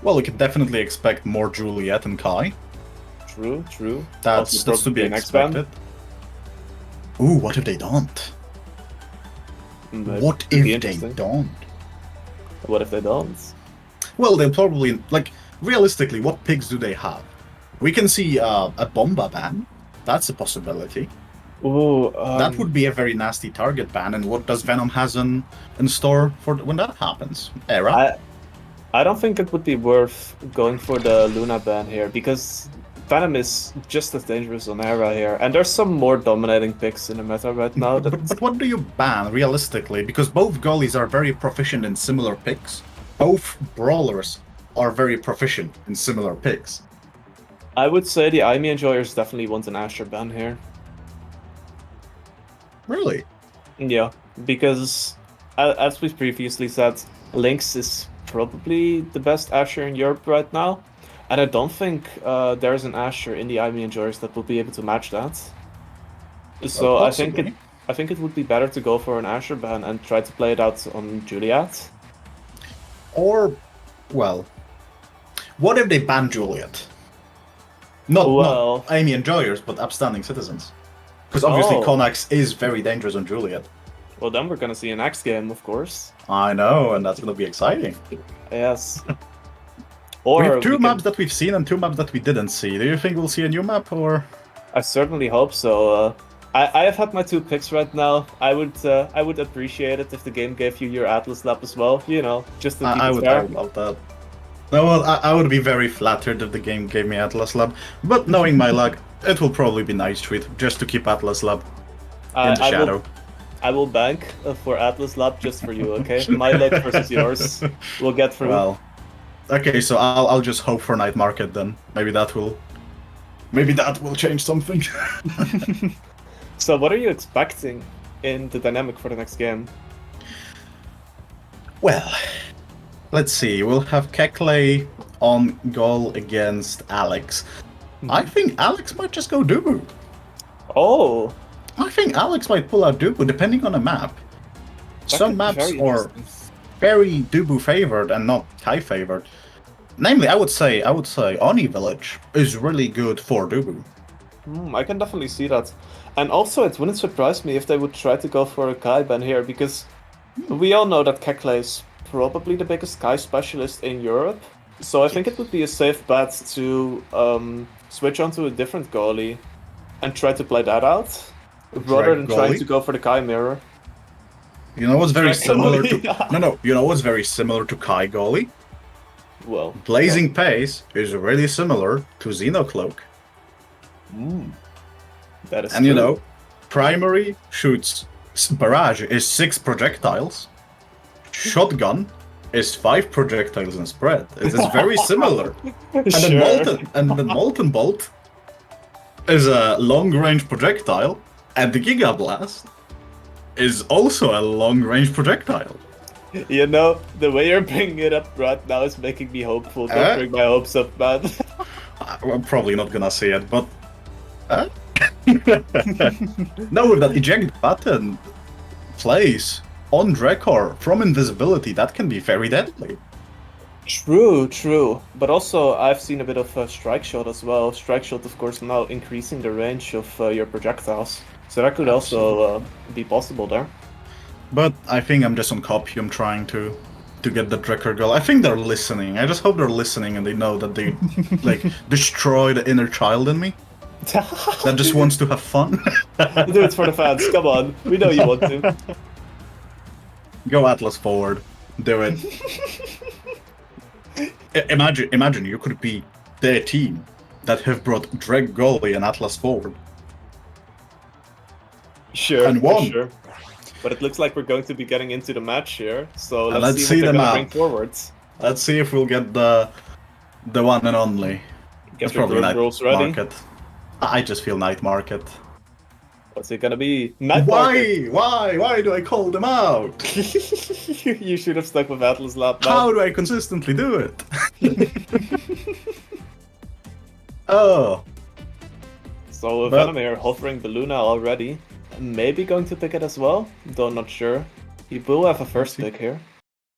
Well, we can definitely expect more Juliet and Kai. True. That's to be expected. Ooh, what if they don't? What if they don't? What if they don't? Well, they'll probably... Like, realistically, what picks do they have? We can see a Bomba ban. That's a possibility. Ooh, that would be a very nasty target ban, and what does Venom has in store for when that happens? Era? I don't think it would be worth going for the Luna ban here, because Venom is just as dangerous on Era here, and there's some more dominating picks in the meta right now. But what do you ban realistically? Because both goalies are very proficient in similar picks. Both brawlers are very proficient in similar picks. I would say the IME enjoyers definitely want an Asher ban here. Really? Yeah, because as we previously said, Lynx is probably the best Asher in Europe right now, and I don't think there's an Asher in the IME enjoyers that will be able to match that. So Possibly. I think it would be better to go for an Asher ban and try to play it out on Juliet. Or, well, what if they ban Juliet? Not Well, Amy enjoyers, but upstanding citizens. Because obviously oh, Konax is very dangerous on Juliet. well then we're gonna see an X game, of course. I know, and that's gonna be exciting. Yes. We Or have two we maps can... that we've seen and two maps that we didn't see. Do you think we'll see a new map, or...? I certainly hope so. I have had my 2 picks right now. I would appreciate it if the game gave you your Atlas lap as well. You know, just to keep I it would fair. love that. No, well, I would be very flattered if the game gave me Atlas Lab, but knowing my luck, it will probably be nice treat just to keep Atlas Lab in the shadow. I will bank for Atlas lap just for you. Okay, my luck versus yours. We'll get through. Well, okay, so I'll just hope for Night Market then. Maybe that will change something. So, what are you expecting in the dynamic for the next game? Well, let's see. We'll have Kekley on goal against Alex. I think Alex might just go Dubu. Oh, I think Alex might pull out Dubu depending on the map. Some maps are very Dubu favored and not Kai favored. Namely, I would say Oni Village is really good for Dubu. I can definitely see that. And also, it wouldn't surprise me if they would try to go for a Kai ban here, because we all know that Kekley is probably the biggest Kai specialist in Europe. So I think it would be a safe bet to switch onto a different goalie and try to play that out, rather than trying to go for the Kai mirror. You know what's very similar to... No, you know what's very similar to Kai goalie? Well, Blazing Pace is really similar to Xenocloak. That is and true. You know, primary shoots barrage is 6 projectiles. Shotgun is 5 projectiles in spread. It is very similar. And the Molten Bolt is a long-range projectile, and the Giga Blast is also a long-range projectile. You know, the way you're bringing it up right now is making me hopeful. Don't bring my hopes up, man. I'm probably not gonna say it, but... No, with that eject button plays on Drekor from invisibility, that can be very deadly. True. But also, I've seen a bit of Strike Shot as well. Strike Shot, of course, now increasing the range of your projectiles. So that could also be possible there. But I think I'm just on Copium trying to get the Drekor goal. I think they're listening. I just hope they're listening and they know that they like destroy the inner child in me. That just wants to have fun. Do it for the fans. Come on, we know you want to. Go Atlas forward. Do it. Imagine you could be their team that have brought Dreg goalie and Atlas forward. Sure, and won. Sure. But it looks like we're going to be getting into the match here, so let's see what they're the bring forwards. Let's see if we'll get the one and only. Get the rules ready. Market. I just feel Night Market. What's it gonna be? Night Market. Why do I call them out? You should have stuck with Atlas Lab. How do I consistently do it? Oh. So Venom here hovering the Luna already. Maybe going to pick it as well, though not sure. He will have a first pick here.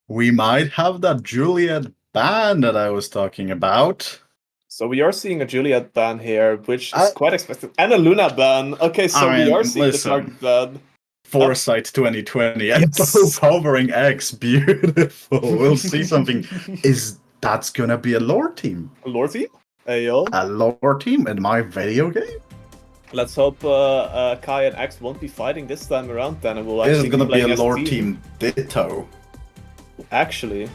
We might have that Juliet ban that I was talking about. So we are seeing a Juliet ban here, which is quite expected. And a Luna ban. Okay, so we are seeing the target ban. Foresight 2020 and both hovering X. Beautiful. We'll see something. That's gonna be a lore team? A lore team? Ayo. A lore team in my video game? Let's hope Kai and X won't be fighting this time around then, and we'll actually be playing be a lore team Ditto. Actually.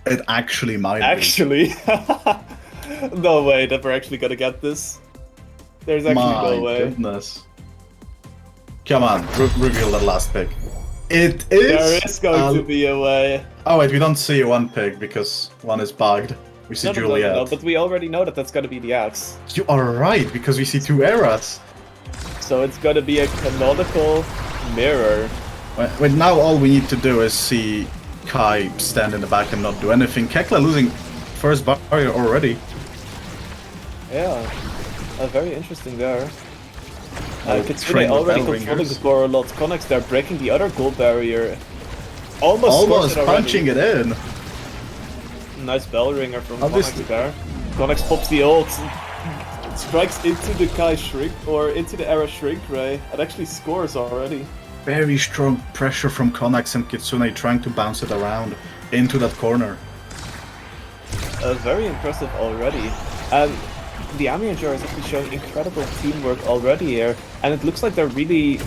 It actually might be. No way that we're actually gonna get this. There's actually My no way. goodness. Come on, reveal the last pick. It There is. is going to be a way. Oh wait, we don't see one pick because one is bugged. We see Juliet. No, but we already know that that's gonna be the axe. You are right because we see two eras. So it's gonna be a canonical mirror. Wait, now all we need to do is see Kai stand in the back and not do anything. Kekla losing first barrier already. Yeah, very interesting there. Kitsune train with already bell controlling ringers. the core a lot. Connex there breaking the other goal barrier. Almost Almost scores it punching it in. Nice bell ringer from Obviously. Connex there. Connex pops the ult, strikes into the Kai shrink, or into the Era shrink ray, and actually scores already. Very strong pressure from Konax and Kitsune trying to bounce it around into that corner. Very impressive already. And the Amianger is actually showing incredible teamwork already here, and it looks like they're really...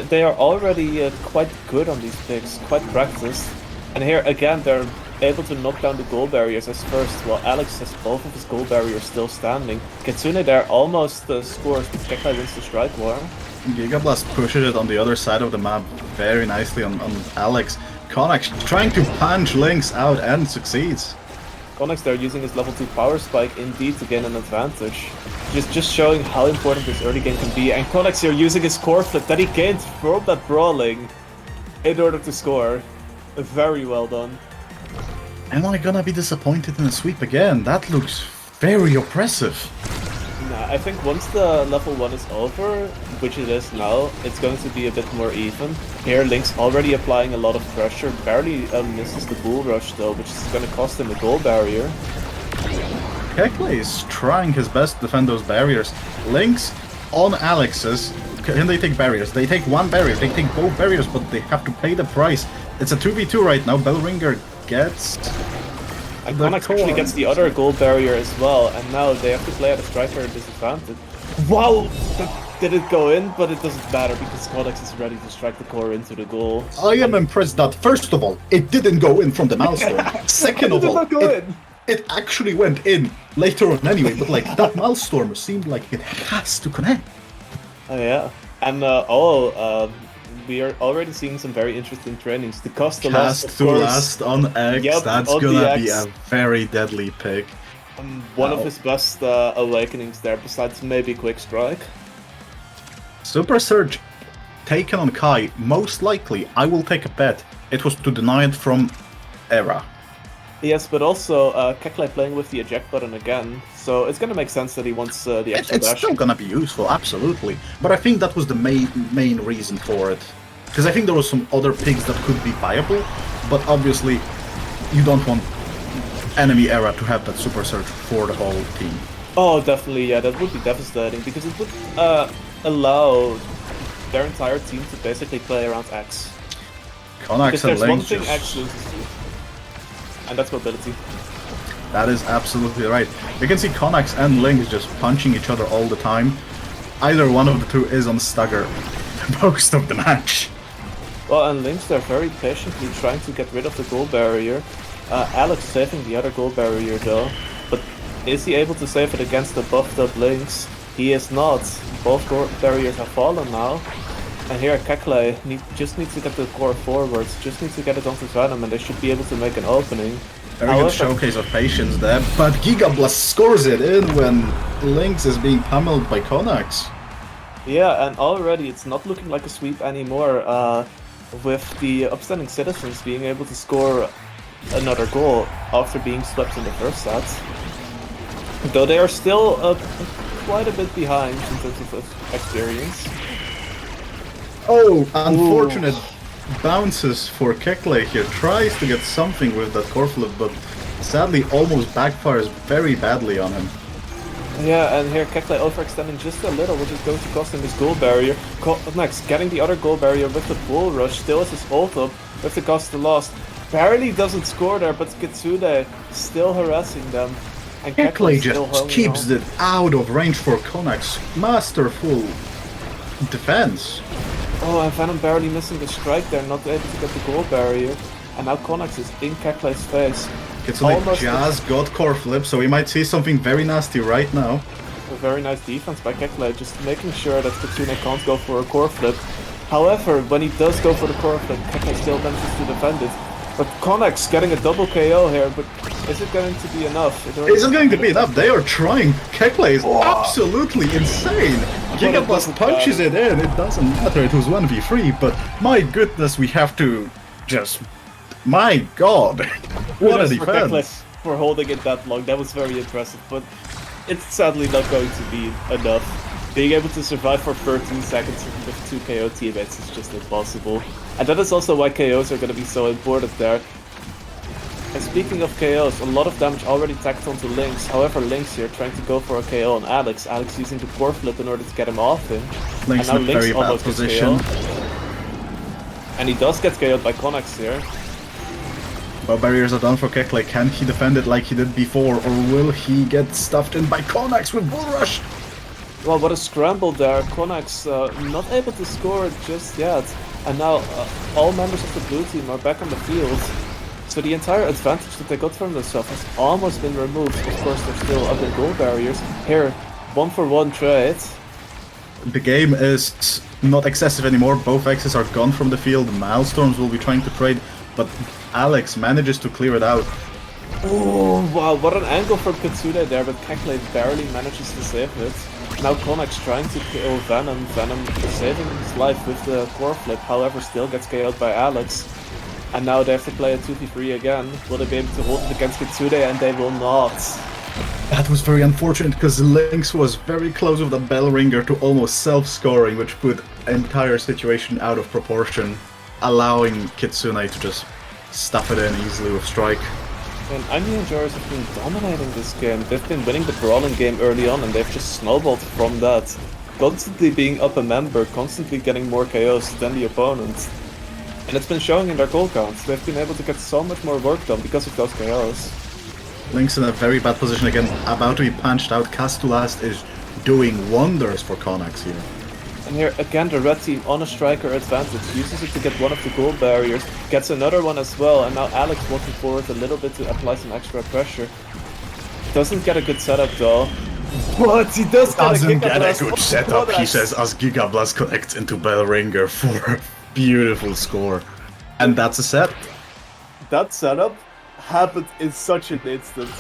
they are already quite good on these picks, quite practiced. And here again they're able to knock down the goal barriers as first, while Alex has both of his goal barriers still standing. Kitsune there almost scores, but Kekai wins the strike war. Gigablast pushes it on the other side of the map very nicely on Alex. Konax trying to punch Lynx out and succeeds. Connex there using his level 2 power spike indeed to gain an advantage. Just showing how important this early game can be. And Connex here using his core flip that he gained from that brawling in order to score. Very well done. Am I gonna be disappointed in a sweep again? That looks very oppressive. Nah, I think once the level 1 is over, which it is now, it's going to be a bit more even. Here Link's already applying a lot of pressure, barely misses the bull rush though, which is going to cost him a goal barrier. Kekle is trying his best to defend those barriers. Lynx on Alex's. Can they take barriers? They take one barrier, they take both barriers, but they have to pay the price. It's a 2v2 right now. Bellringer gets... And Connex actually gets the other goal barrier as well, and now they have to play at a striker disadvantage. Wow! That didn't go in, but it doesn't matter because Connex is ready to strike the core into the goal. I am impressed that, first of all, it didn't go in from the milestone. Second of all, it actually went in later on anyway, but like that milestone seemed like it has to connect. Oh yeah, and we are already seeing some very interesting trainings. The cost to last, Cast to last on X, Yep, that's on gonna the be X. a very deadly pick. One of his best awakenings there, besides maybe Quick Strike. Super Surge taken on Kai, most likely, I will take a bet, it was to deny it from Era. Yes, but also Kekle playing with the eject button again, so it's gonna make sense that he wants the extra It's dash. still gonna be useful, absolutely. But I think that was the main reason for it. Because I think there was some other picks that could be viable, but obviously you don't want enemy Era to have that Super Surge for the whole team. Oh, definitely, yeah, that would be devastating, because it would allow their entire team to basically play around X. Konax Because and there's one Link thing just... X loses to, and that's mobility. That is absolutely right. You can see Konax and Link just punching each other all the time. Either one of the two is on stagger most of the match. Well, and Lynx, they're very patiently trying to get rid of the goal barrier. Alex saving the other goal barrier though, but is he able to save it against the buffed up Lynx? He is not. Both goal barriers have fallen now. And here Kekle just needs to get the core forwards, just needs to get it onto Venom and they should be able to make an opening. Very good showcase of patience there, but Gigablast scores it in when Lynx is being pummeled by Konax. Yeah, and already it's not looking like a sweep anymore, with the upstanding citizens being able to score another goal after being swept in the first set. Though they are still quite a bit behind in terms of experience. Oh, unfortunate bounces for Kekle here. Tries to get something with that core flip, but sadly almost backfires very badly on him. Yeah, and here Kekle overextending just a little, which is going to cost him his goal barrier. Next, getting the other goal barrier with the bull rush, still has his ult up, with the cost to lost. Barely doesn't score there, but Kitsune still harassing them. And Kekle still just keeps it out of range for Konax. Masterful defense. Oh, and Venom barely missing the strike there, not able to get the goal barrier. And now Connex is in Kekle's face. Kitsune almost just got core flip, so we might see something very nasty right now. a very nice defense by Kekle, just making sure that Kitsune can't go for a core flip. However, when he does go for the core flip, Kekle still manages to defend it. But Connex getting a double KO here, but is it going to be enough? Is it going to be enough? They are trying. Kekle is absolutely insane. Gigablast punches it in. It doesn't matter. It was 1v3, but my goodness, we have to just... My god. What a defense. For holding it that long, that was very impressive, but it's sadly not going to be enough. Being able to survive for 13 seconds with 2 KO teammates is just impossible. And that is also why KOs are going to be so important there. And speaking of KOs, a lot of damage already tacked onto Lynx. However, Lynx here trying to go for a KO on Alex. Alex using the core flip in order to get him off him. Lynx in a very bad position. And he does get KO'd by Connex here. Well, barriers are done for Kekle. Can he defend it like he did before, or will he get stuffed in by Connex with Bull Rush? Well, what a scramble there. Connex not able to score just yet. And now all members of the blue team are back on the field. So the entire advantage that they got from themselves has almost been removed. Of course, they're still up in goal barriers. Here, 1-for-1 trade. The game is not excessive anymore. Both X's are gone from the field. Milestorms will be trying to trade, but Alex manages to clear it out. Oh, wow, what an angle from Kitsune there, but Kekle barely manages to save it. Now Connex trying to kill Venom. Venom saving his life with the core flip, however still gets KO'd by Alex. And now they have to play a 2v3 again. Will they be able to hold it against Kitsune? And they will not. That was very unfortunate because Lynx was very close with the bell ringer to almost self-scoring, which put the entire situation out of proportion, allowing Kitsune to just stuff it in easily with Strike. And Onion Jars have been dominating this game. They've been winning the brawling game early on and they've just snowballed from that. Constantly being up a member, constantly getting more KOs than the opponent. And it's been showing in their goal counts. They've been able to get so much more work done because of those KOs. Lynx in a very bad position again, about to be punched out. Castulast is doing wonders for Connex here. And here again the red team on a striker advantage, uses it to get one of the goal barriers, gets another one as well, and now Alex walking forward a little bit to apply some extra pressure. Doesn't get a good setup though. What? He doesn't get a good setup, he says, as Gigablast connects into Bellringer for a beautiful score. And that's a set. That setup happened in such an instant.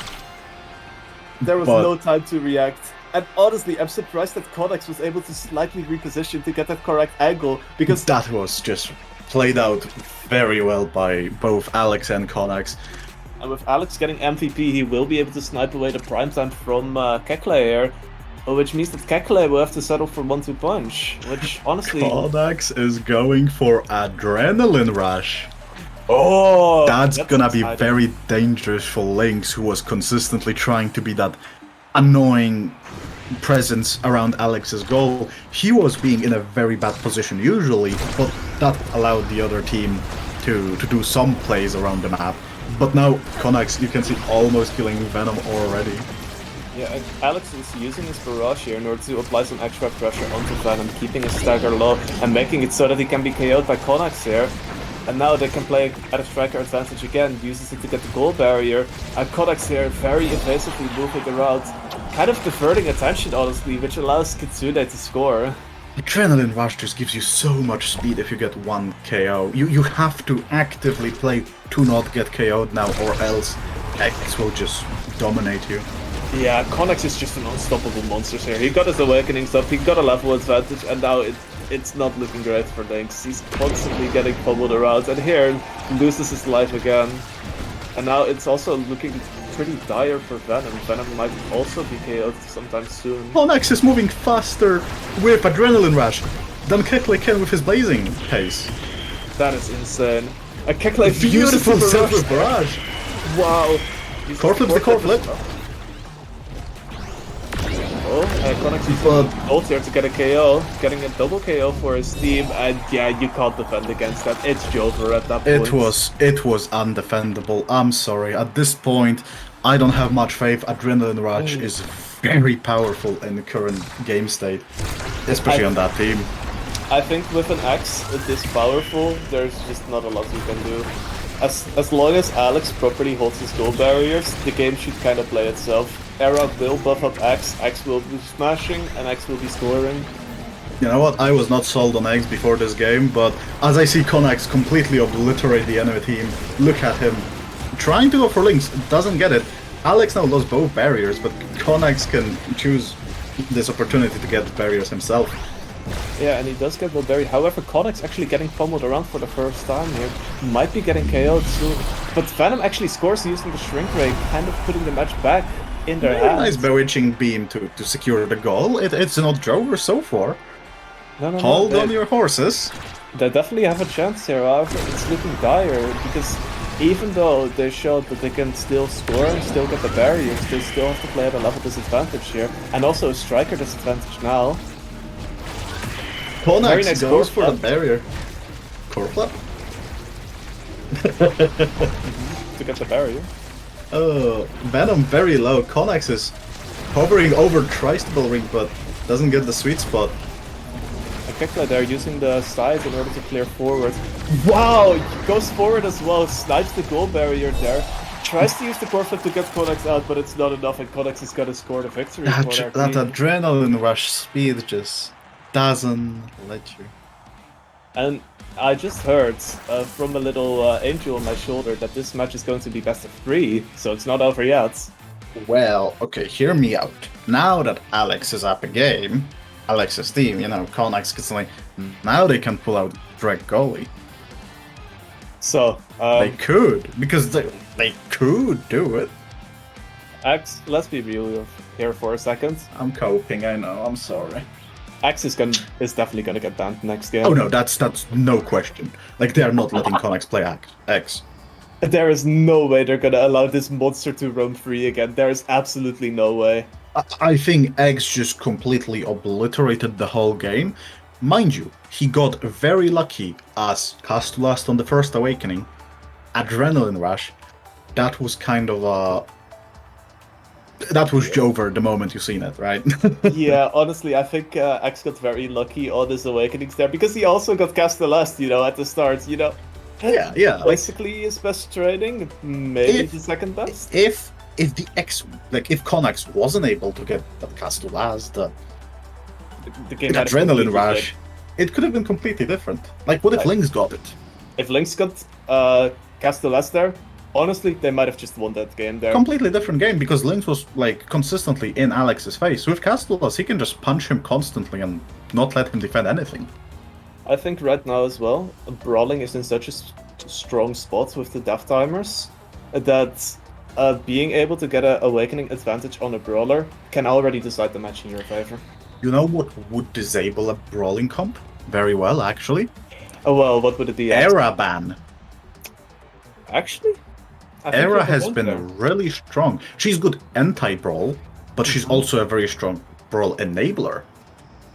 There was no time to react. And honestly, I'm surprised that Connex was able to slightly reposition to get that correct angle, because that was just played out very well by both Alex and Connex. And with Alex getting MVP, he will be able to snipe away the primetime from Kekle here, which means that Kekle will have to settle for 1-2 punch, which honestly... Connex is going for Adrenaline Rush. Oh! That's gonna be very dangerous for Lynx, who was consistently trying to be that annoying presence around Alex's goal. He was being in a very bad position usually, but that allowed the other team to do some plays around the map. But now Connex, you can see, almost killing Venom already. Yeah, and Alex is using his barrage here in order to apply some extra pressure onto Venom, keeping his stagger low and making it so that he can be KO'd by Connex here. And now they can play at a striker advantage again, uses it to get the goal barrier. And Connex here very evasively moving around, kind of diverting attention honestly, which allows Kitsune to score. Adrenaline Rush just gives you so much speed if you get one KO. You have to actively play to not get KO'd now, or else X will just dominate you. Yeah, Connex is just an unstoppable monster here. He got his awakenings up, he got a level advantage, and now it's not looking great for Lynx. He's constantly getting pummeled around, and here loses his life again. And now it's also looking pretty dire for Venom. Venom might also be KO'd sometime soon. Connex is moving faster with Adrenaline Rush than Kekle can with his blazing pace. That is insane. A Kekle beautiful set with barrage. Wow. Core flip's the core flip. Oh, Connex using ult here to get a KO, getting a double KO for his team, and yeah, you can't defend against that. It's Jover at that point. It was undefendable. I'm sorry. At this point, I don't have much faith. Adrenaline Rush is very powerful in the current game state, especially on that team. I think with an X this powerful, there's just not a lot you can do. As long as Alex properly holds his goal barriers, the game should kind of play itself. Era will buff up X will be smashing, and X will be scoring. You know what? I was not sold on Eggs before this game, but as I see Connax completely obliterate the enemy team, look at him. Trying to go for links, doesn't get it. Alex now lost both barriers, but Connax can choose this opportunity to get barriers himself. Yeah, and he does get the berry. However, Connex actually getting pummeled around for the first time here. Might be getting KO'd soon. But Venom actually scores using the Shrink Ray, kind of putting the match back in their hands. Nice bewitching beam to secure the goal. It's not Jover so far. No, Hold on your horses. They definitely have a chance here, however, it's looking dire, because even though they showed that they can still score, still get the barriers, they still have to play at a level disadvantage here. And also a striker disadvantage now. Connax nice goes for core the barrier. Core flap? To get the barrier. Oh, Venom very low. Connax is hovering over Tristable Ring, but doesn't get the sweet spot. Kekla there using the side in order to clear forward. Wow! He goes forward as well, snipes the goal barrier there. Tries to use the core flip to get Connex out, but it's not enough, and Connex is gonna score the victory for their That team. adrenaline rush speed just doesn't let you. And I just heard from a little angel on my shoulder that this match is going to be best of 3, so it's not over yet. Well, okay, hear me out. Now that Alex is up a game, Alex's team, you know, Connax gets like, now they can pull out Drag Goalie. So, they could, because they could do it. X, let's be real here for a second. I'm coping, I know, I'm sorry. X is definitely gonna get banned next game. Oh no, that's no question. Like, they're not letting Connax play X. There is no way they're gonna allow this monster to roam free again. There is absolutely no way. I think Eggs just completely obliterated the whole game. Mind you, he got very lucky as Castulast on the first awakening. Adrenaline Rush, that was kind of a... That was Jover the moment you seen it, right? Yeah, honestly, I think X got very lucky on his awakenings there, because he also got Castulast, you know, at the start, you know. Yeah. Basically his best trading, maybe the second best. If the X, like if Connax wasn't able to get that Castulast, the game adrenaline rush, it could have been completely different. Like, what if Lynx got it? If Lynx got Castulast there, honestly, they might have just won that game there. Completely different game, because Lynx was like consistently in Alex's face. With Castulast, he can just punch him constantly and not let him defend anything. I think right now as well, Brawling is in such a strong spot with the death timers that being able to get an awakening advantage on a Brawler can already decide the match in your favor. You know what would disable a Brawling comp? Very well, actually. Oh well, what would it be? Era ban. Actually? Era has been really strong. She's good anti-Brawl, but she's also a very strong Brawl enabler.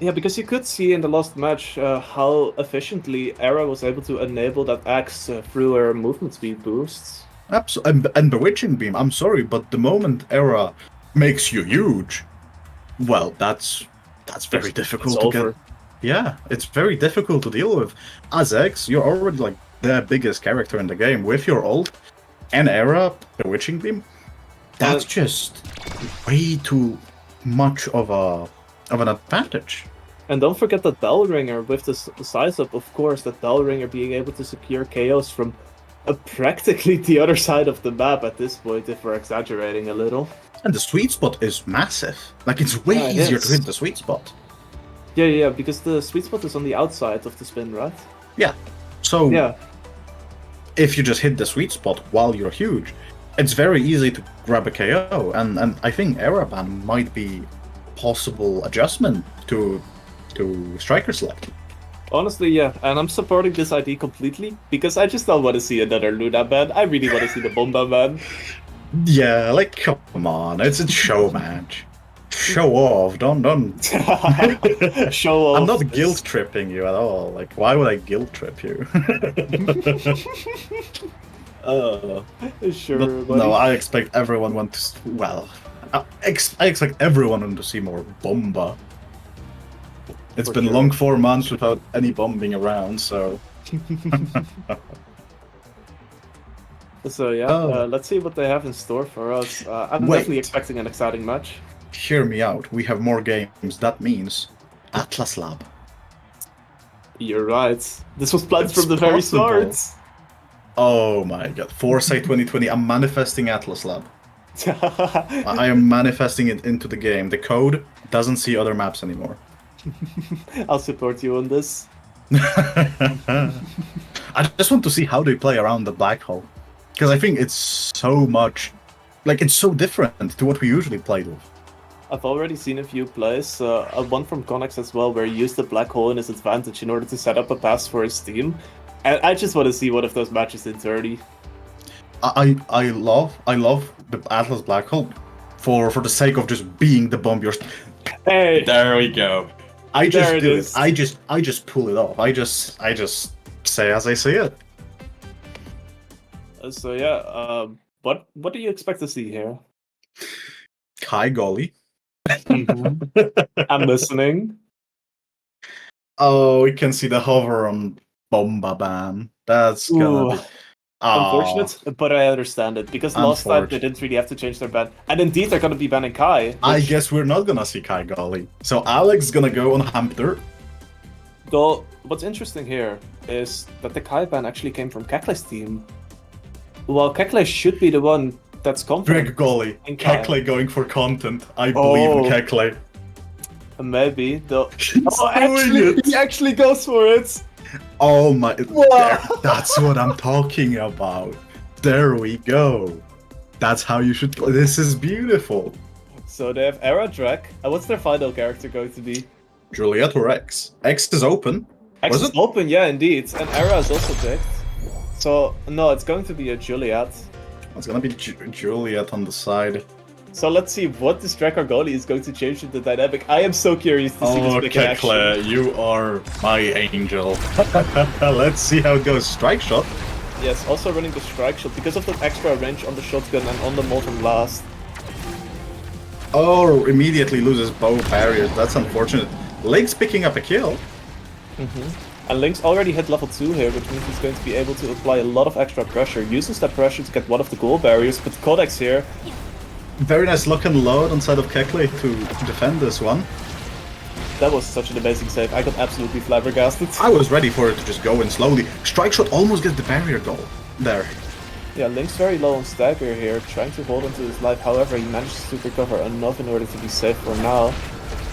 Yeah, because you could see in the last match how efficiently Era was able to enable that axe through her movement speed boosts. Absolutely, and Bewitching Beam, I'm sorry, but the moment Era makes you huge, well, that's very difficult to get. Yeah, it's very difficult to deal with. As X, you're already like the biggest character in the game. With your ult and Era, Bewitching Beam, that's just way too much of an advantage. And don't forget that Bell Ringer with the size up, of course, that Bell Ringer being able to secure KOs from practically the other side of the map at this point, if we're exaggerating a little. And the sweet spot is massive. Like, it's way easier to hit the sweet spot. Yeah, because the sweet spot is on the outside of the spin, right? Yeah. So, yeah. If you just hit the sweet spot while you're huge, it's very easy to grab a KO. And I think Era ban might be possible adjustment to striker select. Honestly, yeah, and I'm supporting this idea completely, because I just don't want to see another Luna ban. I really want to see the Bomba ban. Yeah, like, come on, it's a show match. Show off, don't... Show off. I'm not guilt tripping you at all. Like, why would I guilt trip you? Sure, but, no, I expect everyone I expect everyone to see more Bomba. It's been long 4 months without any bombing around, so... So yeah, Oh, let's see what they have in store for us. I'm definitely wait. expecting an exciting match. Hear me out. We have more games. That means Atlas Lab. You're right. This was planned It's from the very start. possible. Oh my god. Foresight 2020. I'm manifesting Atlas Lab. I am manifesting it into the game. The code doesn't see other maps anymore. I'll support you on this. I just want to see how they play around the black hole. Because I think it's so much. Like, it's so different to what we usually played with. I've already seen a few plays, one from Connex as well, where he used the black hole in his advantage in order to set up a pass for his team. And I just want to see one of those matches in 30. I love the Atlas black hole for the sake of just being the bomb you're. Hey, There we go. I there just it do it. is. I just pull it off. I just say as I see it. So yeah, what do you expect to see here? Kai golly. I'm listening. Oh, we can see the hover on Bomba Ban. That's gonna Ooh, be. Ah, unfortunate, but I understand it because last time they unfortunate. didn't really have to change their ban, and indeed they're gonna be banning Kai, I which guess we're not gonna see Kai golly. So Alex gonna go on Hamter. though what's interesting here is that the Kai ban actually came from Kekle's team. Well, Kekle should be the one that's confident Greg golly. in Kai. Kekle going for content. I believe in Oh, Kekle. maybe though. He's Oh, doing it. he actually goes for it. Oh my, Wow. that's what I'm talking about. There we go. That's how you should play. This is beautiful. So they have Era Drek. What's their final character going to be? Juliet or X? X is open. X Was is it? open, yeah, indeed. And Era is also picked. So, no, it's going to be a Juliet. It's gonna be Juliet on the side. So let's see what this Drek goalie is going to change in the dynamic. I am so curious to see this Oh, pick in action. Kekle, you are my angel. Let's see how it goes. Strike shot. Yes, also running the strike shot because of the extra range on the shotgun and on the molten blast. Oh, immediately loses bow barriers. That's unfortunate. Link's picking up a kill. And Link's already hit level 2 here, which means he's going to be able to apply a lot of extra pressure. Uses that pressure to get one of the goal barriers, but Codex here. Very nice lock and load on side of Kekle to defend this one. That was such an amazing save. I got absolutely flabbergasted. I was ready for it to just go in slowly. Strike shot almost gets the barrier goal. There. Yeah, Link's very low on stagger here, trying to hold onto his life. However, he manages to recover enough in order to be safe for now.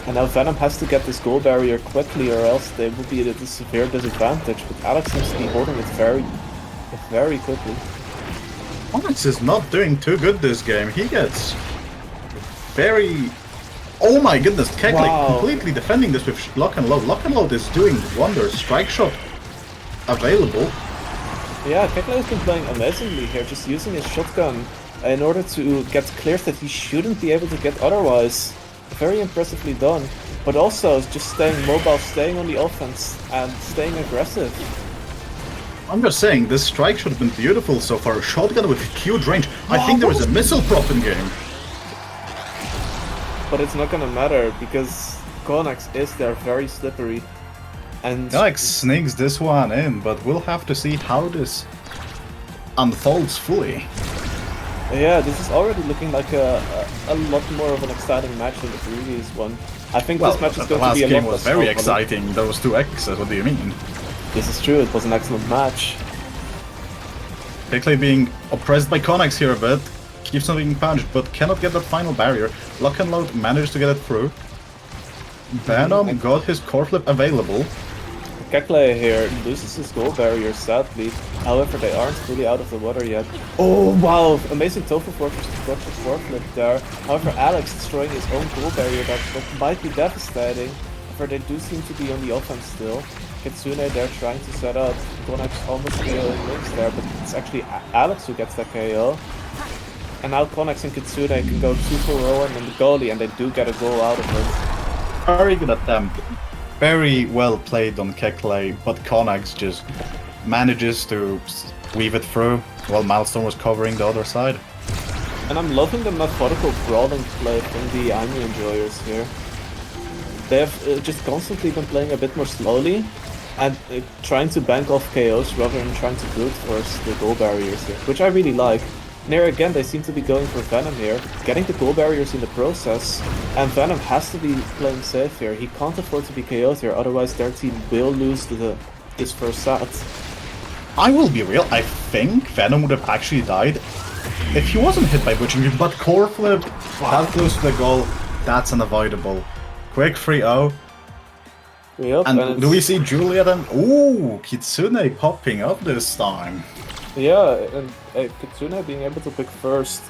And now Venom has to get this goal barrier quickly or else they will be at a severe disadvantage. But Alex seems to be holding it very quickly. Onyx is not doing too good this game. He gets very... Oh my goodness, Kekle Wow. completely defending this with lock and load. Lock and load is doing wonders. Strike shot available. Yeah, Kekle has been playing amazingly here, just using his shotgun in order to get clears that he shouldn't be able to get otherwise. Very impressively done. But also just staying mobile, staying on the offense, and staying aggressive. I'm just saying, this strike should have been beautiful so far. Shotgun with huge range. I think there is a missile prop in game. But it's not gonna matter because Konax is there very slippery. And Alex sneaks this one in, but we'll have to see how this unfolds fully. yeah, this is already looking like a lot more of an exciting match than the previous one. I think this match is the going to last be a game lot was less very fun. exciting. Those two X's, what do you mean? This is true, it was an excellent match. Kekle being oppressed by Konax here a bit. Keeps on being punched, but cannot get that final barrier. Lock and load managed to get it through. Venom got his core flip available. Kekle here loses his goal barrier, sadly. However, they aren't fully out of the water yet. Oh, wow! Amazing Tofu forklift there. However, Alex destroying his own goal barrier, that might be devastating. However, they do seem to be on the offense still. Kitsune there trying to set up. Konax almost KOing Lynx there, but it's actually Alex who gets that KO. And now Konax and Kitsune can go 2 for Rowan and the goalie, and they do get a goal out of it. Very good attempt. Very well played on Kekle, but Konax just manages to weave it through while Milestone was covering the other side. And I'm loving the methodical brawling play from the Aimi enjoyers here. They have just constantly been playing a bit more slowly, And trying to bank off KOs rather than trying to brute force the goal barriers here, which I really like. And here again, they seem to be going for Venom here, getting the goal barriers in the process, and Venom has to be playing safe here. He can't afford to be KO'd here, otherwise their team will lose this first set. I will be real, I think Venom would have actually died if he wasn't hit by Butching Grip, but core flip, that close to the goal, that's unavoidable. Quick 3-0. Yep, and do we see Juliet and... Ooh, Kitsune popping up this time. Yeah, and Kitsune being able to pick first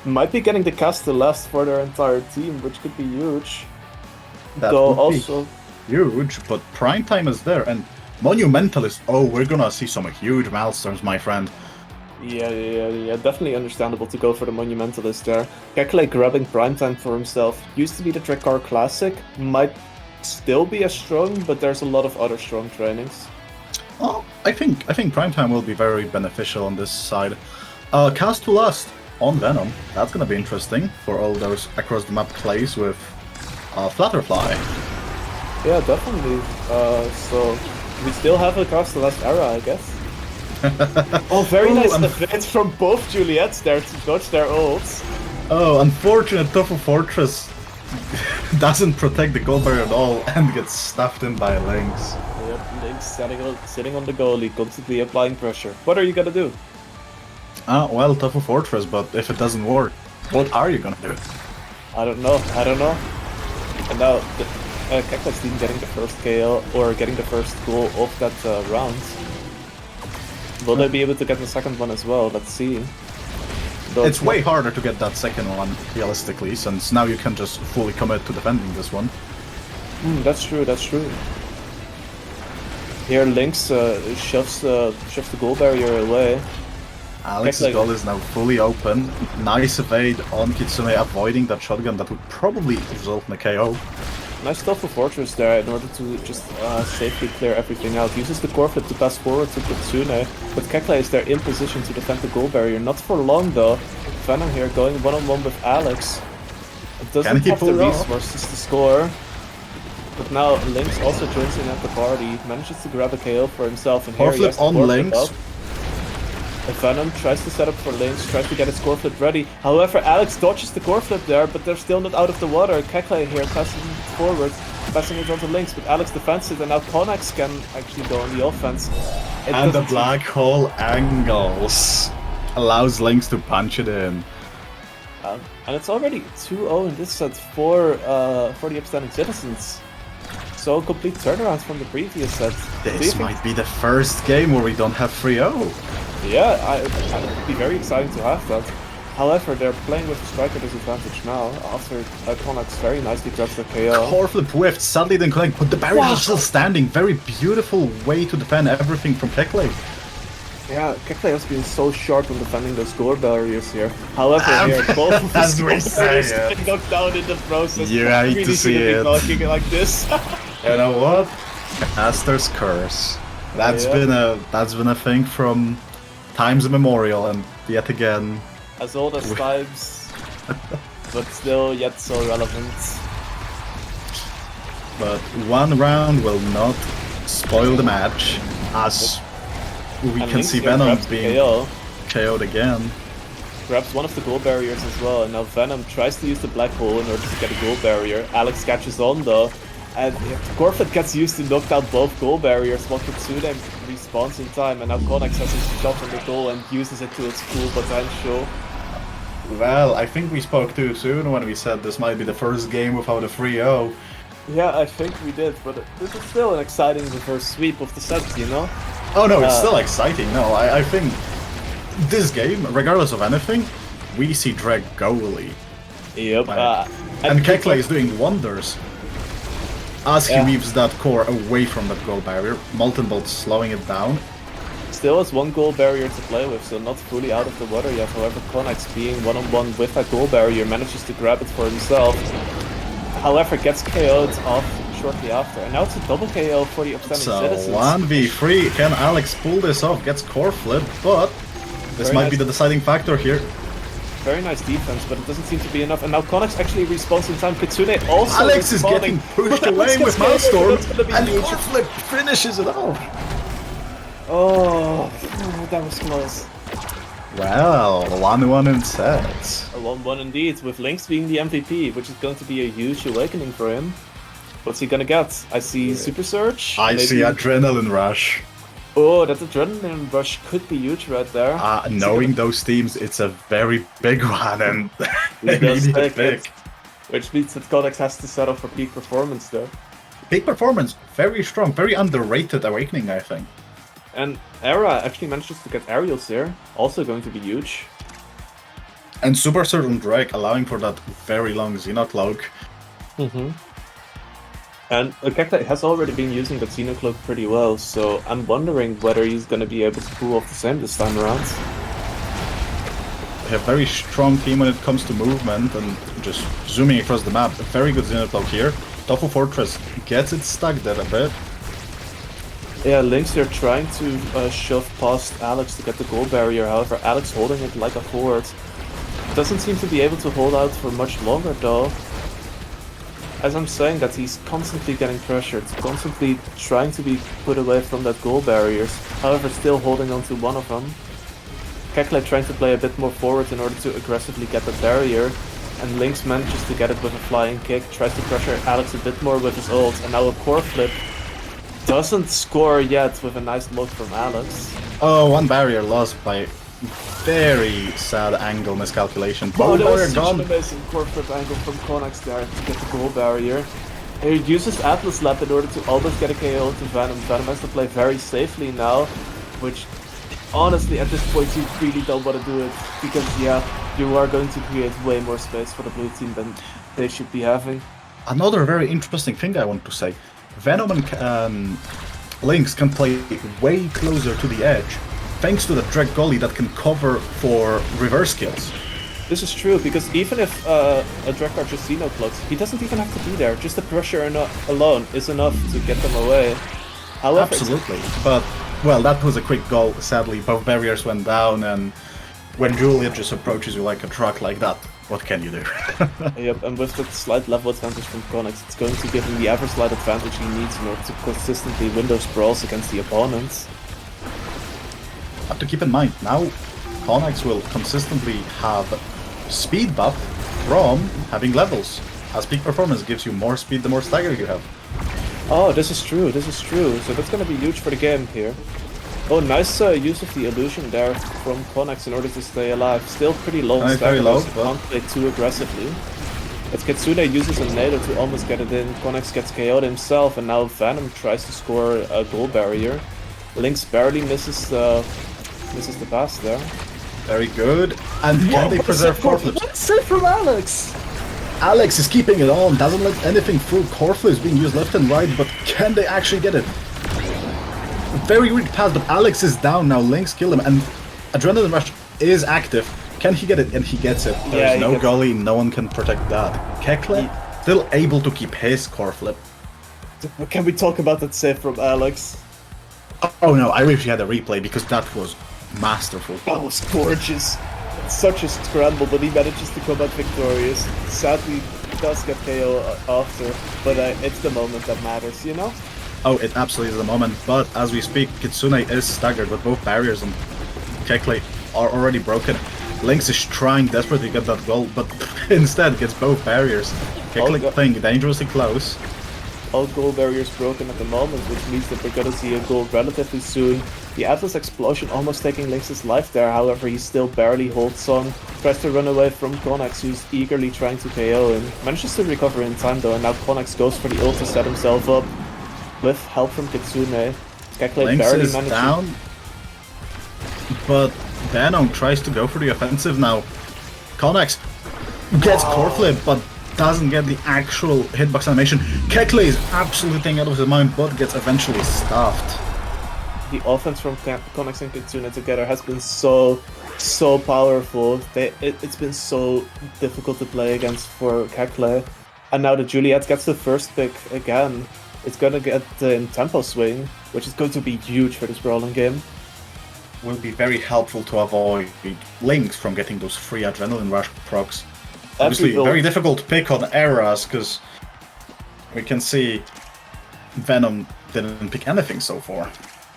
might be getting the cast to last for their entire team, which could be huge. That Though would also be huge, but prime time is there, and Monumentalist, oh, we're gonna see some huge milestones, my friend. Yeah, definitely understandable to go for the Monumentalist there. Kekle grabbing primetime for himself. Used to be the Trickar Classic, might still be as strong, but there's a lot of other strong trainings. Oh, I think primetime will be very beneficial on this side. Cast to last on Venom. That's gonna be interesting for all those across the map plays with Flutterfly. Yeah, definitely. So we still have a cast to last era, I guess. Oh, very nice evade from both Juliets there to dodge their ults. Oh, unfortunate Tofu Fortress doesn't protect the goal barrier at all and gets stuffed in by Lynx. Yep, Lynx sitting on the goalie, constantly applying pressure. What are you gonna do? Well, Tofu Fortress, but if it doesn't work, what are you gonna do? I don't know. And now, Kekle's team getting the first KO, or getting the first goal of that round. Will they be able to get the second one as well? Let's see. Though it's way harder to get that second one, realistically, since now you can just fully commit to defending this one. That's true. Here, Lynx shoves the goal barrier away. Alex's goal is now fully open. Nice evade on Kitsune, avoiding that shotgun that would probably result in a KO. Nice stuff for Fortress there in order to just safely clear everything out. Uses the core flip to pass forward to Kitsune, but Kekle is there in position to defend the goal barrier. Not for long though. Venom here going one-on-one with Alex. It doesn't have the resources to score. But now Lynx also joins in at the party, manages to grab a KO for himself, and here he has on Lynx. Venom tries to set up for Lynx, tries to get his core flip ready. However, Alex dodges the core flip there, but they're still not out of the water. Kekle here passing it forward, passing it on to Lynx, but Alex defends it, and now Konax can actually go on the offense. And the black hole angles allows Lynx to punch it in. And it's already 2-0 in this set for the upstanding citizens. So complete turnaround from the previous set. This might be the first game where we don't have 3-0. Yeah, it'd be very exciting to have that. However, they're playing with a striker disadvantage now, after Konax very nicely grabs the KO. Core flip whiffed, sadly didn't connect, but the barrier is still standing. Very beautiful way to defend everything from Kekle. Yeah, Kekle has been so sharp on defending those goal barriers here. However, here, both of his goal barriers get knocked down in the process. You hate to see it. Knocking it like this. You know what? Caster's curse. That's been a thing from times immemorial, and yet again, as old as times, but still yet so relevant. But one round will not spoil the match, as we can see Venom being KO'd again. Grabs one of the goal barriers as well, and now Venom tries to use the black hole in order to get a goal barrier. Alex catches on though, and Corfit gets used to knock down both goal barriers while Kitsune respawns in time, and now Konax has his shot on the goal and uses it to its full potential. Well, I think we spoke too soon when we said this might be the first game without a 3-0. Yeah, I think we did, but this is still an exciting reverse sweep of the set, you know? Oh no, it's still exciting. No, I think this game, regardless of anything, we see Dreg goalie. Yep. And Kekle is doing wonders. As he weaves that core away from that goal barrier, Molten Bolt slowing it down. Still has one goal barrier to play with, so not fully out of the water yet. However, Konax being one-on-one with that goal barrier manages to grab it for himself. However, gets KO'd off shortly after. And now it's a double KO for the upstanding citizens. So 1v3, can Alex pull this off? Gets core flip, but this might be the deciding factor here. Very nice defense, but it doesn't seem to be enough. And now Konix actually responds in time. Kitsune also Alex is responding. getting pushed But away Alex with gets killed, Maelstrom, that's gonna be and huge. Corflip finishes it off. Oh, that was close. Well, 1-1 in sets. A 1-1 indeed, with Lynx being the MVP, which is going to be a huge awakening for him. What's he gonna get? I see Super Surge. I maybe- see Adrenaline Rush. Oh, that Adrenaline Rush could be huge right there. Knowing those teams, it's a very big one and He does immediate take it. pick. Which means that Konix has to settle for peak performance though. Big performance, very strong, very underrated awakening, I think. And Era actually manages to get aerials here, also going to be huge. And Super Certain Drake allowing for that very long Xenocloak. And Kekta has already been using that Xenocloak pretty well, so I'm wondering whether he's going to be able to pull off the same this time around. They have very strong team when it comes to movement and just zooming across the map. A very good Xenocloak here. Tofu Fortress gets it stuck there a bit. Yeah, Lynx here trying to shove past Alex to get the goal barrier, however Alex holding it like a forward. Doesn't seem to be able to hold out for much longer though. As I'm saying that he's constantly getting pressured, constantly trying to be put away from that goal barriers, however still holding on to one of them. Kekle trying to play a bit more forward in order to aggressively get the barrier, and Lynx manages to get it with a flying kick, tries to pressure Alex a bit more with his ult, and now a core flip. Doesn't score yet with a nice look from Alex. Oh, one barrier lost by very sad angle miscalculation. Oh, that barrier was such an gone. amazing core flip angle from Konix there to get the goal barrier. He uses Atlas Lab in order to almost get a KO to Venom. Venom has to play very safely now, which honestly at this point you really don't want to do it, because yeah, you are going to create way more space for the blue team than they should be having. Another very interesting thing I want to say. Venom and Lynx can play way closer to the edge, thanks to the Drag Golly that can cover for reverse kills. This is true, because even if a Drekar just Xenocloaks, he doesn't even have to be there. Just the pressure alone is enough to get them away. However, Absolutely. But, well, that was a quick goal. Sadly, both barriers went down, and when Julia just approaches you like a truck like that, what can you do? Yep, and with that slight level advantage from Konix, it's going to give him the ever slight advantage he needs in order to consistently win those brawls against the opponents. Have to keep in mind, now Konix will consistently have speed buff from having levels, as peak performance gives you more speed the more stagger you have. Oh, this is true, so that's gonna be huge for the game here. Oh, nice use of the illusion there from Konix in order to stay alive. Still pretty low Nice, stagger, very low, so but- can't play too aggressively. As Kitsune uses a nado to almost get it in, Konix gets KO'd himself, and now Venom tries to score a goal barrier. Lynx barely misses the pass there. Very good. And can they preserve core flips? What a save from Alex! Alex is keeping it on, doesn't let anything through. Core flips being used left and right, but can they actually get it? Very weak pass, but Alex is down now. Lynx killed him, and Adrenaline Rush is active. Can he get it? And he gets it. Yeah, There's he no gets gully, no one can protect that. Kekle still able to keep his core flip. Can we talk about that save from Alex? Oh no, I wish he had a replay because that was masterful. That was gorgeous. Such a scramble, but he manages to come out victorious. Sadly, he does get KO after, but it's the moment that matters, you know? Oh, it absolutely is the moment, but as we speak, Kitsune is staggered with both barriers and Kekle are already broken. Lynx is trying desperately to get that goal, but instead gets both barriers. Kekle go- playing dangerously close. All goal barriers broken at the moment, which means that we're gonna see a goal relatively soon. The Atlas explosion almost taking Lynx's life there, however he still barely holds on. Tries to run away from Konix, who's eagerly trying to KO him. Manages to recover in time though, and now Konix goes for the ult to set himself up. With help from Kitsune. Kekle Lynx barely is manages. down, but Venom tries to go for the offensive now. Konix gets core flip, but doesn't get the actual hitbox animation. Kekle is absolutely thinking out of his mind, but gets eventually stuffed. The offense from Konix and Kitsune together has been so powerful. It's been so difficult to play against for Kekle. And now the Juliet gets the first pick again. It's gonna get the tempo swing, which is going to be huge for this brawling game. will be very helpful to avoid Lynx from getting those free Adrenaline Rush procs. Obviously, very difficult to pick on eras, because we can see Venom didn't pick anything so far.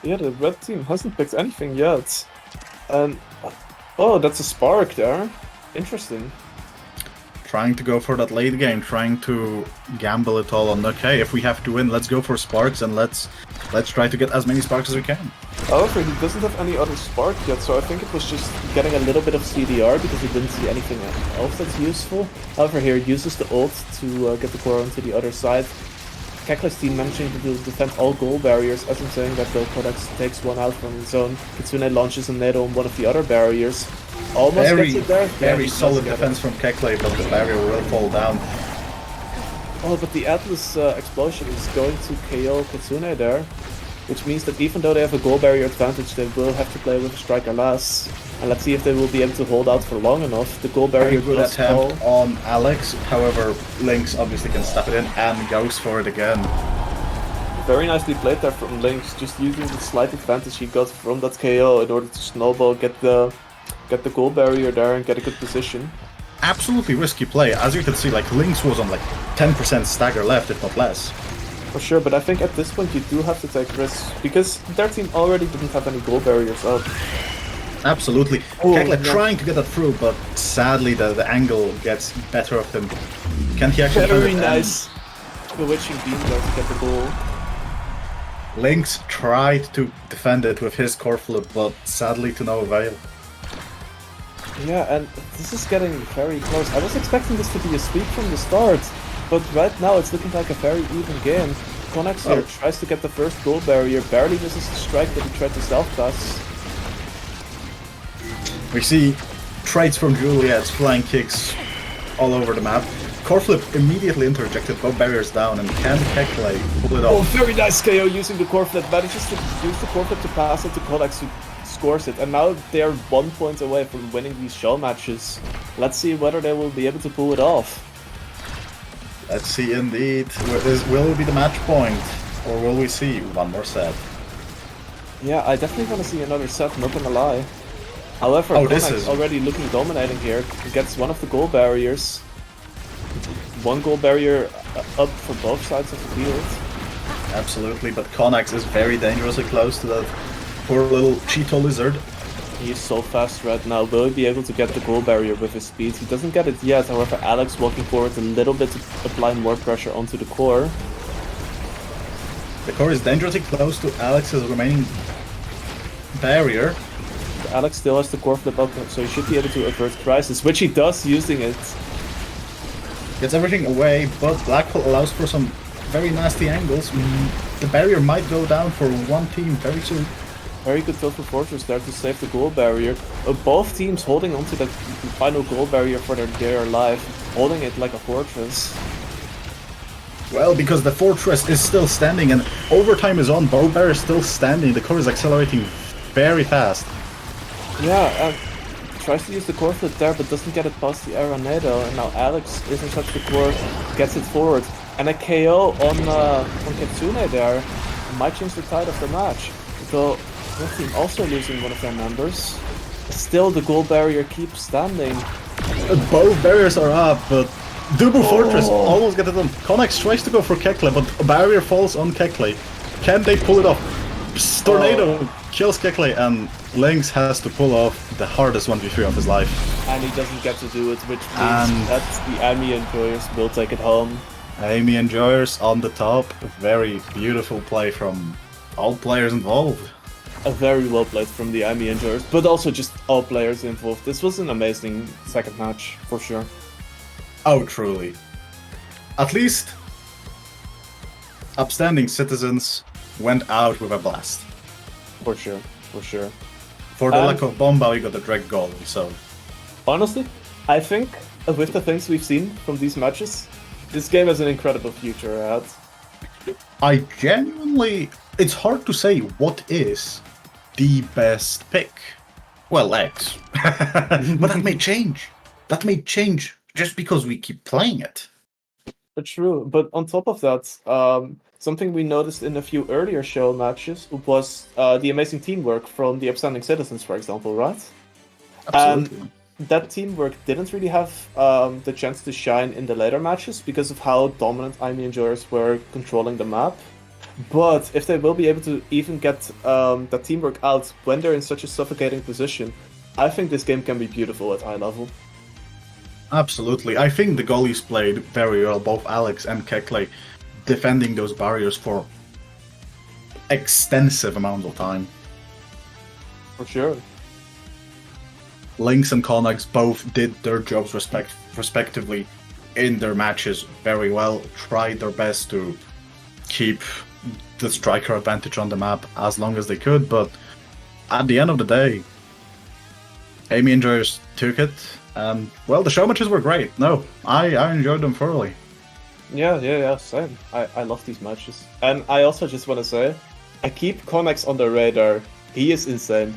Yeah, the red team hasn't picked anything yet. And oh, that's a spark there. Interesting. Trying to go for that late game, trying to gamble it all on, okay, if we have to win, let's go for sparks and let's try to get as many sparks as we can. However, he doesn't have any other spark yet, so I think it was just getting a little bit of CDR because he didn't see anything else that's useful. However, here he uses the ult to get the core onto the other side. Kekle's team managing to defend all goal barriers, as I'm saying that the Codex takes one out from his own. Kitsune launches a nade on one of the other barriers. Almost gets it there. Very solid defense from Kekle, but the barrier will fall down. Oh, but the Atlas explosion is going to KO Kitsune there, which means that even though they have a goal barrier advantage, they will have to play with a striker less. And let's see if they will be able to hold out for long enough. The goal barrier good attempt on Alex, however, Lynx obviously can step it in and goes for it again. Very nicely played there from Lynx, just using the slight advantage he got from that KO in order to snowball, get the goal barrier there and get a good position. Absolutely risky play. As you can see, like Lynx was on like 10% stagger left, if not less. For sure, but I think at this point you do have to take risks, because their team already didn't have any goal barriers up. Absolutely. Kekle trying to get that through, but sadly the angle gets better of him. Can he actually Very nice. Bewitching beam there to get the goal. Lynx tried to defend it with his core flip, but sadly to no avail. Yeah, and this is getting very close. I was expecting this to be a sweep from the start, but right now it's looking like a very even game. Connex here tries to get the first goal barrier, barely misses the strike that he tried to self-pass. We see trades from Juliet's flying kicks all over the map. Core flip immediately interjected, both barriers down, and can Kekle pull it off? Oh, very nice KO using the core flip. Manages to use the core flip to pass it to Codex, who scores it. And now they are 1 point away from winning these show matches. Let's see whether they will be able to pull it off. Let's see indeed. Will it be the match point? Or will we see one more set? Yeah, I definitely want to see another set, not gonna lie. However, this Konax is already looking dominating here. He gets one of the goal barriers. One goal barrier up for both sides of the field. Absolutely, but Konax is very dangerously close to that poor little Cheeto lizard. He is so fast right now. Will he be able to get the goal barrier with his speed? He doesn't get it yet. However, Alex walking forward a little bit to apply more pressure onto the core. The core is dangerously close to Alex's remaining barrier. Alex still has the core flip up, so he should be able to avert crisis, which he does using it. Gets everything away, but Blackhole allows for some very nasty angles. The barrier might go down for one team very soon. Very good Total Fortress there to save the goal barrier. Both teams holding onto the final goal barrier for their dear life, holding it like a fortress. Well, because the fortress is still standing and overtime is on, both barriers still standing, the core is accelerating very fast. Yeah, tries to use the core flip there, but doesn't get it past the Aranado, and now Alex isn't such the core, gets it forward. And a KO on Kitsune there might change the tide of the match. Though that team also losing one of their members. Still, the goal barrier keeps standing. Both barriers are up, but Dubu Fortress almost get it done. Konax tries to go for Kekle, but a barrier falls on Kekle. Can they pull it off? Tornado kills Kekle, and Lynx has to pull off the hardest 1v3 of his life. And he doesn't get to do it, which means that the Amy enjoyers will take it home. Amy enjoyers on the top. A very beautiful play from all players involved. A very well played from the Amy enjoyers, but also just all players involved. This was an amazing second match, for sure. Oh, truly. At least, upstanding citizens went out with a blast. For sure, for sure. For the lack of bomba, we got a direct goal, so... Honestly, I think, with the things we've seen from these matches, this game has an incredible future ahead. I genuinely... It's hard to say what is the best pick. Well, X. But that may change. That may change just because we keep playing it. True, but on top of that, something we noticed in a few earlier show matches was the amazing teamwork from the upstanding citizens, for example, right? And Absolutely. that teamwork didn't really have the chance to shine in the later matches because of how dominant IME enjoyers were controlling the map. But if they will be able to even get the teamwork out when they're in such a suffocating position, I think this game can be beautiful at high level. Absolutely. I think the goalies played very well, both Alex and Kekley, defending those barriers for extensive amounts of time. For sure. Lynx and Connex both did their jobs respectively in their matches very well, tried their best to keep the striker advantage on the map as long as they could, but at the end of the day, Amy Enjoyers took it, and well, the show matches were great. No, I enjoyed them thoroughly. Yeah, same. I love these matches. And I also just want to say, I keep Connex on the radar. He is insane.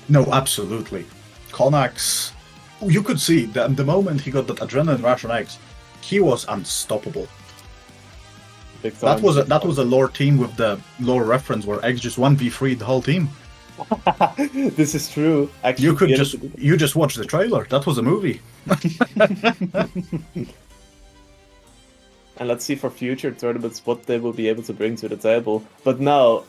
No, absolutely. Connex, you could see that the moment he got that adrenaline rush on X, he was unstoppable. Big time. That was a lore team with the lore reference where X just 1v3 the whole team. This is true. Actually, You just watch the trailer. That was a movie. And let's see for future tournaments what they will be able to bring to the table. But now,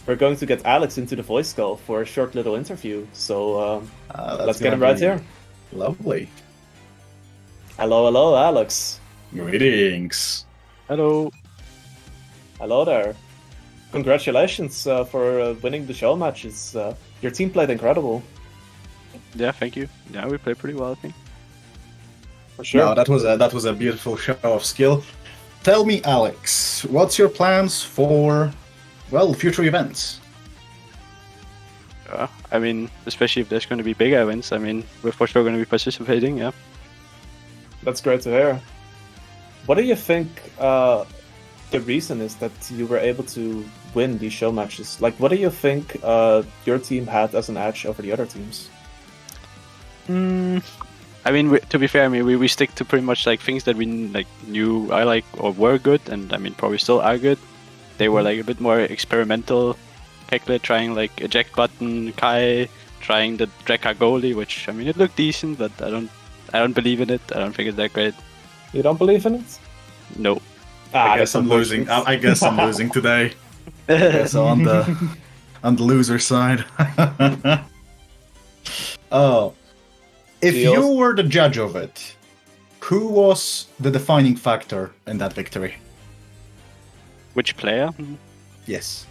we're going to get Alex into the voice call for a short little interview. So let's get him right here. Lovely. Hello, Alex. Greetings. Hello. Hello there. Congratulations for winning the show matches. Your team played incredible. Yeah, thank you. Yeah, we played pretty well, I think. For sure. No, that was a beautiful show of skill. Tell me, Alex, what's your plans for, well, future events? I mean, especially if there's going to be bigger events, I mean, we're for sure going to be participating, yeah. That's great to hear. What do you think the reason is that you were able to win these show matches? Like, what do you think your team had as an edge over the other teams? I mean, to be fair, I mean, we stick to pretty much like things that we like knew I like or were good, and I mean, probably still are good. They were like a bit more experimental. Hekle trying like eject button, Kai trying the Drekka goalie, which I mean, it looked decent, but I don't believe in it. I don't think it's that great. You don't believe in it? No. I guess I'm losing. I guess I'm losing today. So on the loser side. Oh, if you were the judge of it, who was the defining factor in that victory? Which player? Yes.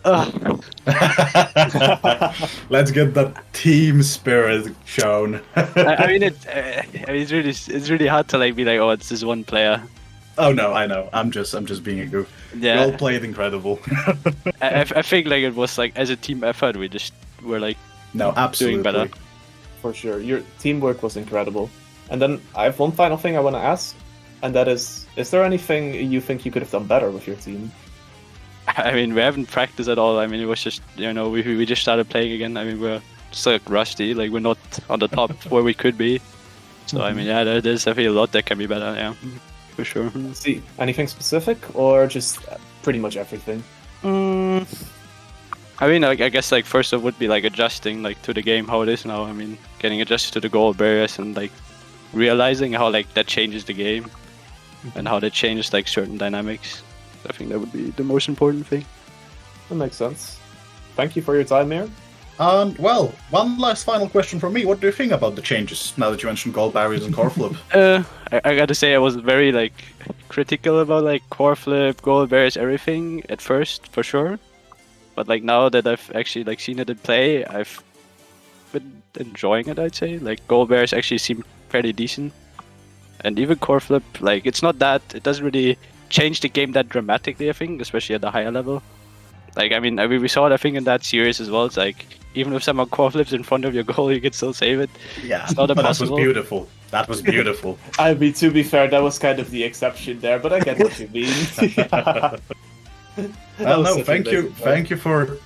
Ugh. Let's get that team spirit shown. I mean, it's really hard to like be like, oh, it's this one player. Oh no, I know. I'm just being a goof. Yeah. You all played incredible. I think like it was like as a team effort, we just were like No, absolutely. doing better. For sure. Your teamwork was incredible. And then I have one final thing I want to ask, and that is there anything you think you could have done better with your team? I mean, we haven't practiced at all. I mean, it was just, you know, we just started playing again. I mean, we're just like rusty. Like, we're not on the top where we could be. So, I mean, yeah, there's definitely a lot that can be better, yeah. For sure. See, anything specific, or just pretty much everything? I mean, like, I guess, like, first it would be, like, adjusting, like, to the game, how it is now. I mean, getting adjusted to the goal barriers and, like, realizing how, like, that changes the game. And how that changes, like, certain dynamics. I think that would be the most important thing. That makes sense. Thank you for your time here. And well, one last final question from me. What do you think about the changes now that you mentioned goal barriers and core flip? I gotta say I was very like critical about like core flip, goal barriers, everything at first for sure. But like now that I've actually like seen it in play, I've been enjoying it. I'd say like goal barriers actually seem fairly decent, and even core flip like it doesn't really change the game that dramatically. I think, especially at the higher level. Like I mean we saw it I think in that series as well. It's like even if someone core flips in front of your goal, you can still save it. Yeah, it's not impossible. That was beautiful. That was beautiful. I mean, to be fair, that was kind of the exception there, but I get what you mean. Well, no, thank you for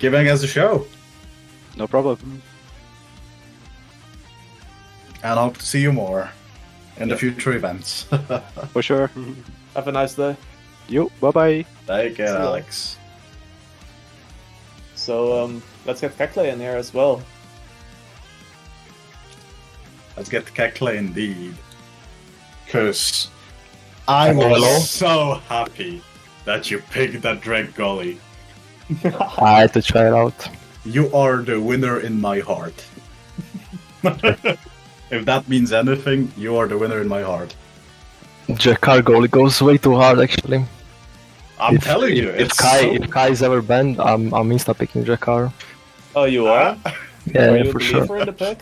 giving us a show. No problem. And I hope to see you more. in the future events. For sure. Have a nice day. You, bye bye. Take care, See ya. Alex. So let's get Kekle in here as well. Let's get Kekle indeed. Because I Hello? was so happy that you picked that Drake Gully. I had to try it out. You are the winner in my heart. If that means anything, you are the winner in my heart. Jakar goal, it goes way too hard actually. I'm telling you, if it's If Kai is ever banned, I'm insta picking Jakar. Oh, you are? Yeah, Are you for a sure. believer in the pick?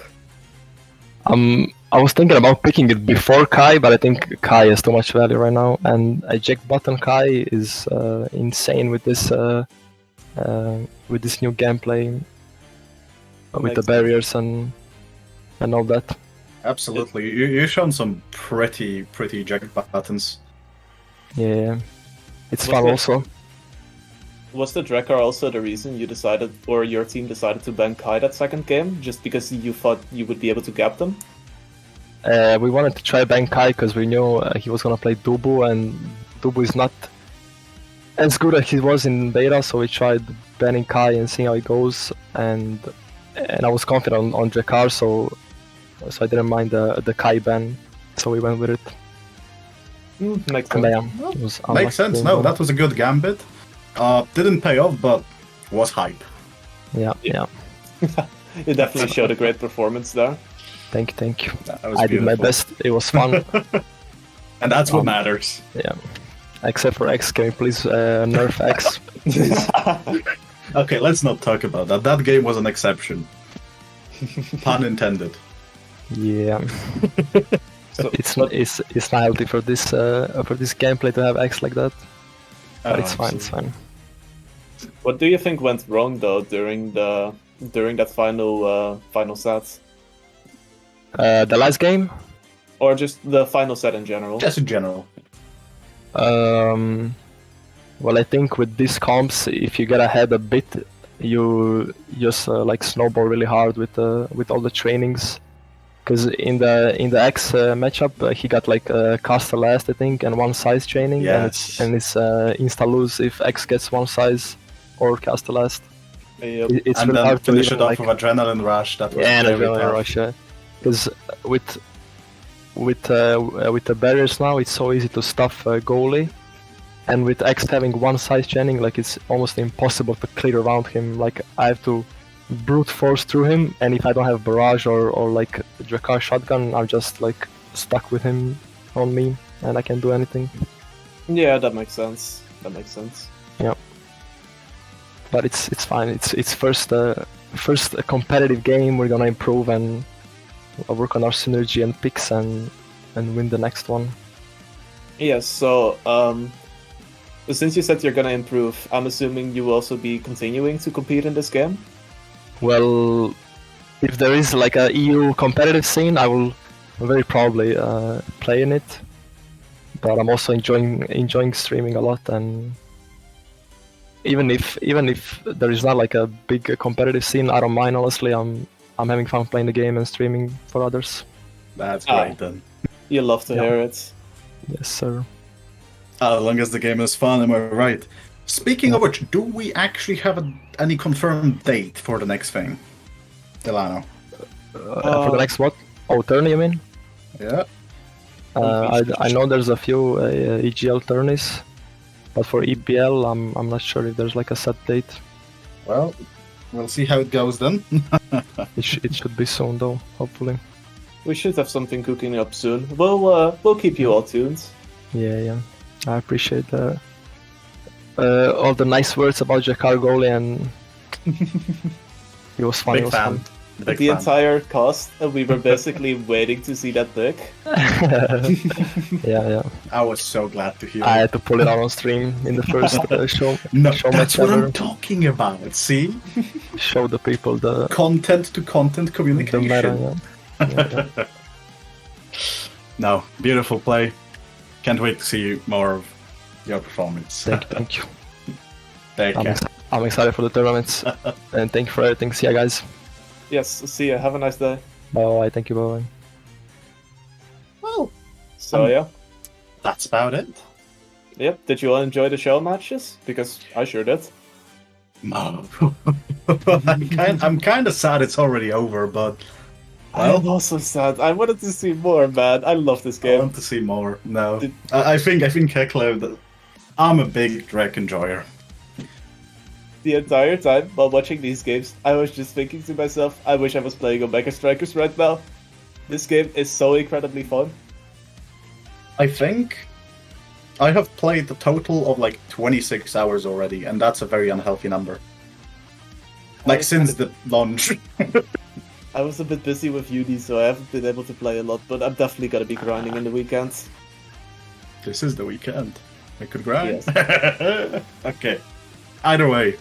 I was thinking about picking it before Kai, but I think Kai has too much value right now, and a Jack button Kai is insane with this new gameplay, with Makes the sense. barriers and all that. Absolutely. You've shown some pretty Jack buttons. Yeah, it's What's fun the- also. Was the Drekar also the reason you decided, or your team decided to ban Kai that second game, just because you thought you would be able to gap them? We wanted to try ban Kai because we knew he was gonna play Dubu, and Dubu is not as good as he was in beta, so we tried banning Kai and seeing how it goes, and I was confident on Jakar, so I didn't mind the Kai ban, so we went with it. Makes And sense. yeah, it was Makes sense. No, that was a good gambit. Didn't pay off, but was hype. yeah. You definitely showed a great performance there. Thank you. That was I did my beautiful. best. It was fun. And that's what matters. Yeah. Except for X, can you please nerf X? Okay, let's not talk about that. That game was an exception. Pun intended. Yeah. So, It's but- it's not healthy for this gameplay to have X like that. But Oh, it's fine. It's fine. What do you think went wrong though during that final set, The last game, or just the final set in general? Just in general. well, I think with these comps, if you get ahead a bit, you just like snowball really hard with all the trainings. Because in the X matchup, he got like caster last, I think, and one size training, Yes. and it's insta lose if X gets one size or caster last. Yep. It's And really then hard to finish even, it off like, with Adrenaline Rush. That was yeah, and very Adrenaline tough. Rush, yeah. Because with the barriers now, it's so easy to stuff goalie, and with X having one size training, like it's almost impossible to clear around him. Like I have to brute force through him, and if I don't have barrage or like Drakar shotgun, I'm just like stuck with him on me, and I can't do anything. Yeah, that makes sense. But it's fine. It's first competitive game. We're gonna improve and work on our synergy and picks and win the next one. Yes. So, since you said you're gonna improve, I'm assuming you will also be continuing to compete in this game. Well, if there is like a EU competitive scene, I will very probably play in it. But I'm also enjoying streaming a lot, and even if there is not like a big competitive scene, I don't mind. Honestly, I'm having fun playing the game and streaming for others. That's Ah. great then. You love to Yeah. hear it. Yes, sir. As long as the game is fun, am I right? Speaking of which, do we actually have any confirmed date for the next thing? Delano. For the next what? Oh, tourney, you mean? Yeah. I know there's a few EGL tourneys, but for EPL, I'm not sure if there's like a set date. Well, we'll see how it goes then. It should be soon though, hopefully. We should have something cooking up soon. We'll keep you all tuned. Yeah. I appreciate all the nice words about Jakar goalie, and it was fun. Big it was fan. Big The fan. entire cast, we were basically waiting to see that pick. fun. Yeah. I was so glad to hear I it. had to pull it out on stream in the first No, show that's match what ever. I'm talking about. See? Show the people the Content to content communication. meta. Yeah. No, beautiful play. Can't wait to see more of your performance. Thank you. Take care. I'm excited for the tournaments, and thank you for everything. See ya, guys. Yes, see ya. Have a nice day. Bye. Thank you. Bye. Well, So yeah. That's about it. Yep. Did you all enjoy the show matches? Because I sure did. No. I'm kind of sad it's already over, but well, I'm also sad. I wanted to see more, man. I love this I game. want to see more. No, Did- I think Hecla. I'm a big Drek enjoyer. The entire time while watching these games, I was just thinking to myself, I wish I was playing Omega Strikers right now. This game is so incredibly fun. I think I have played a total of like 26 hours already, and that's a very unhealthy number. Like since the launch. I was a bit busy with uni, so I haven't been able to play a lot, but I'm definitely gonna be grinding in the weekends. This is the weekend. I could grind. Yes. Okay. Either way,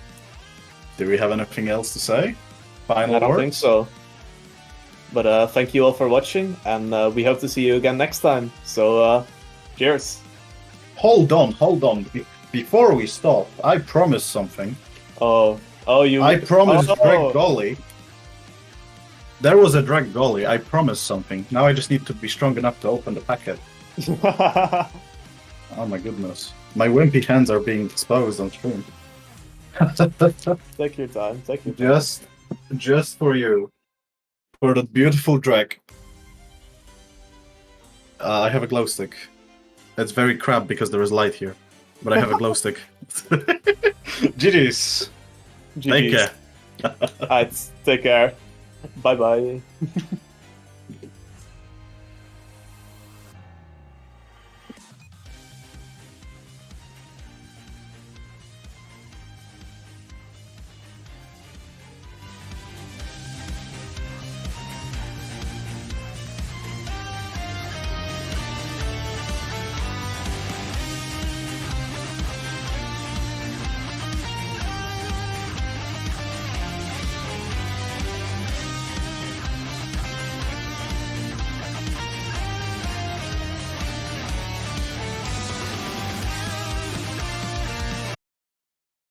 do we have anything else to say? Final I don't words? think so. But thank you all for watching, and we hope to see you again next time. So, cheers. Hold on. Before we stop, I promised something. You. I promised Oh. Drag Golly. There was a Drag Golly. I promised something. Now I just need to be strong enough to open the packet. Oh my goodness. My wimpy hands are being exposed on stream. Take your time. Take your time. Just for you. For that beautiful drag. I have a glow stick. It's very crap because there is light here. But I have a glow stick. GG's. Take GG's. care. Alright, take care. Bye bye.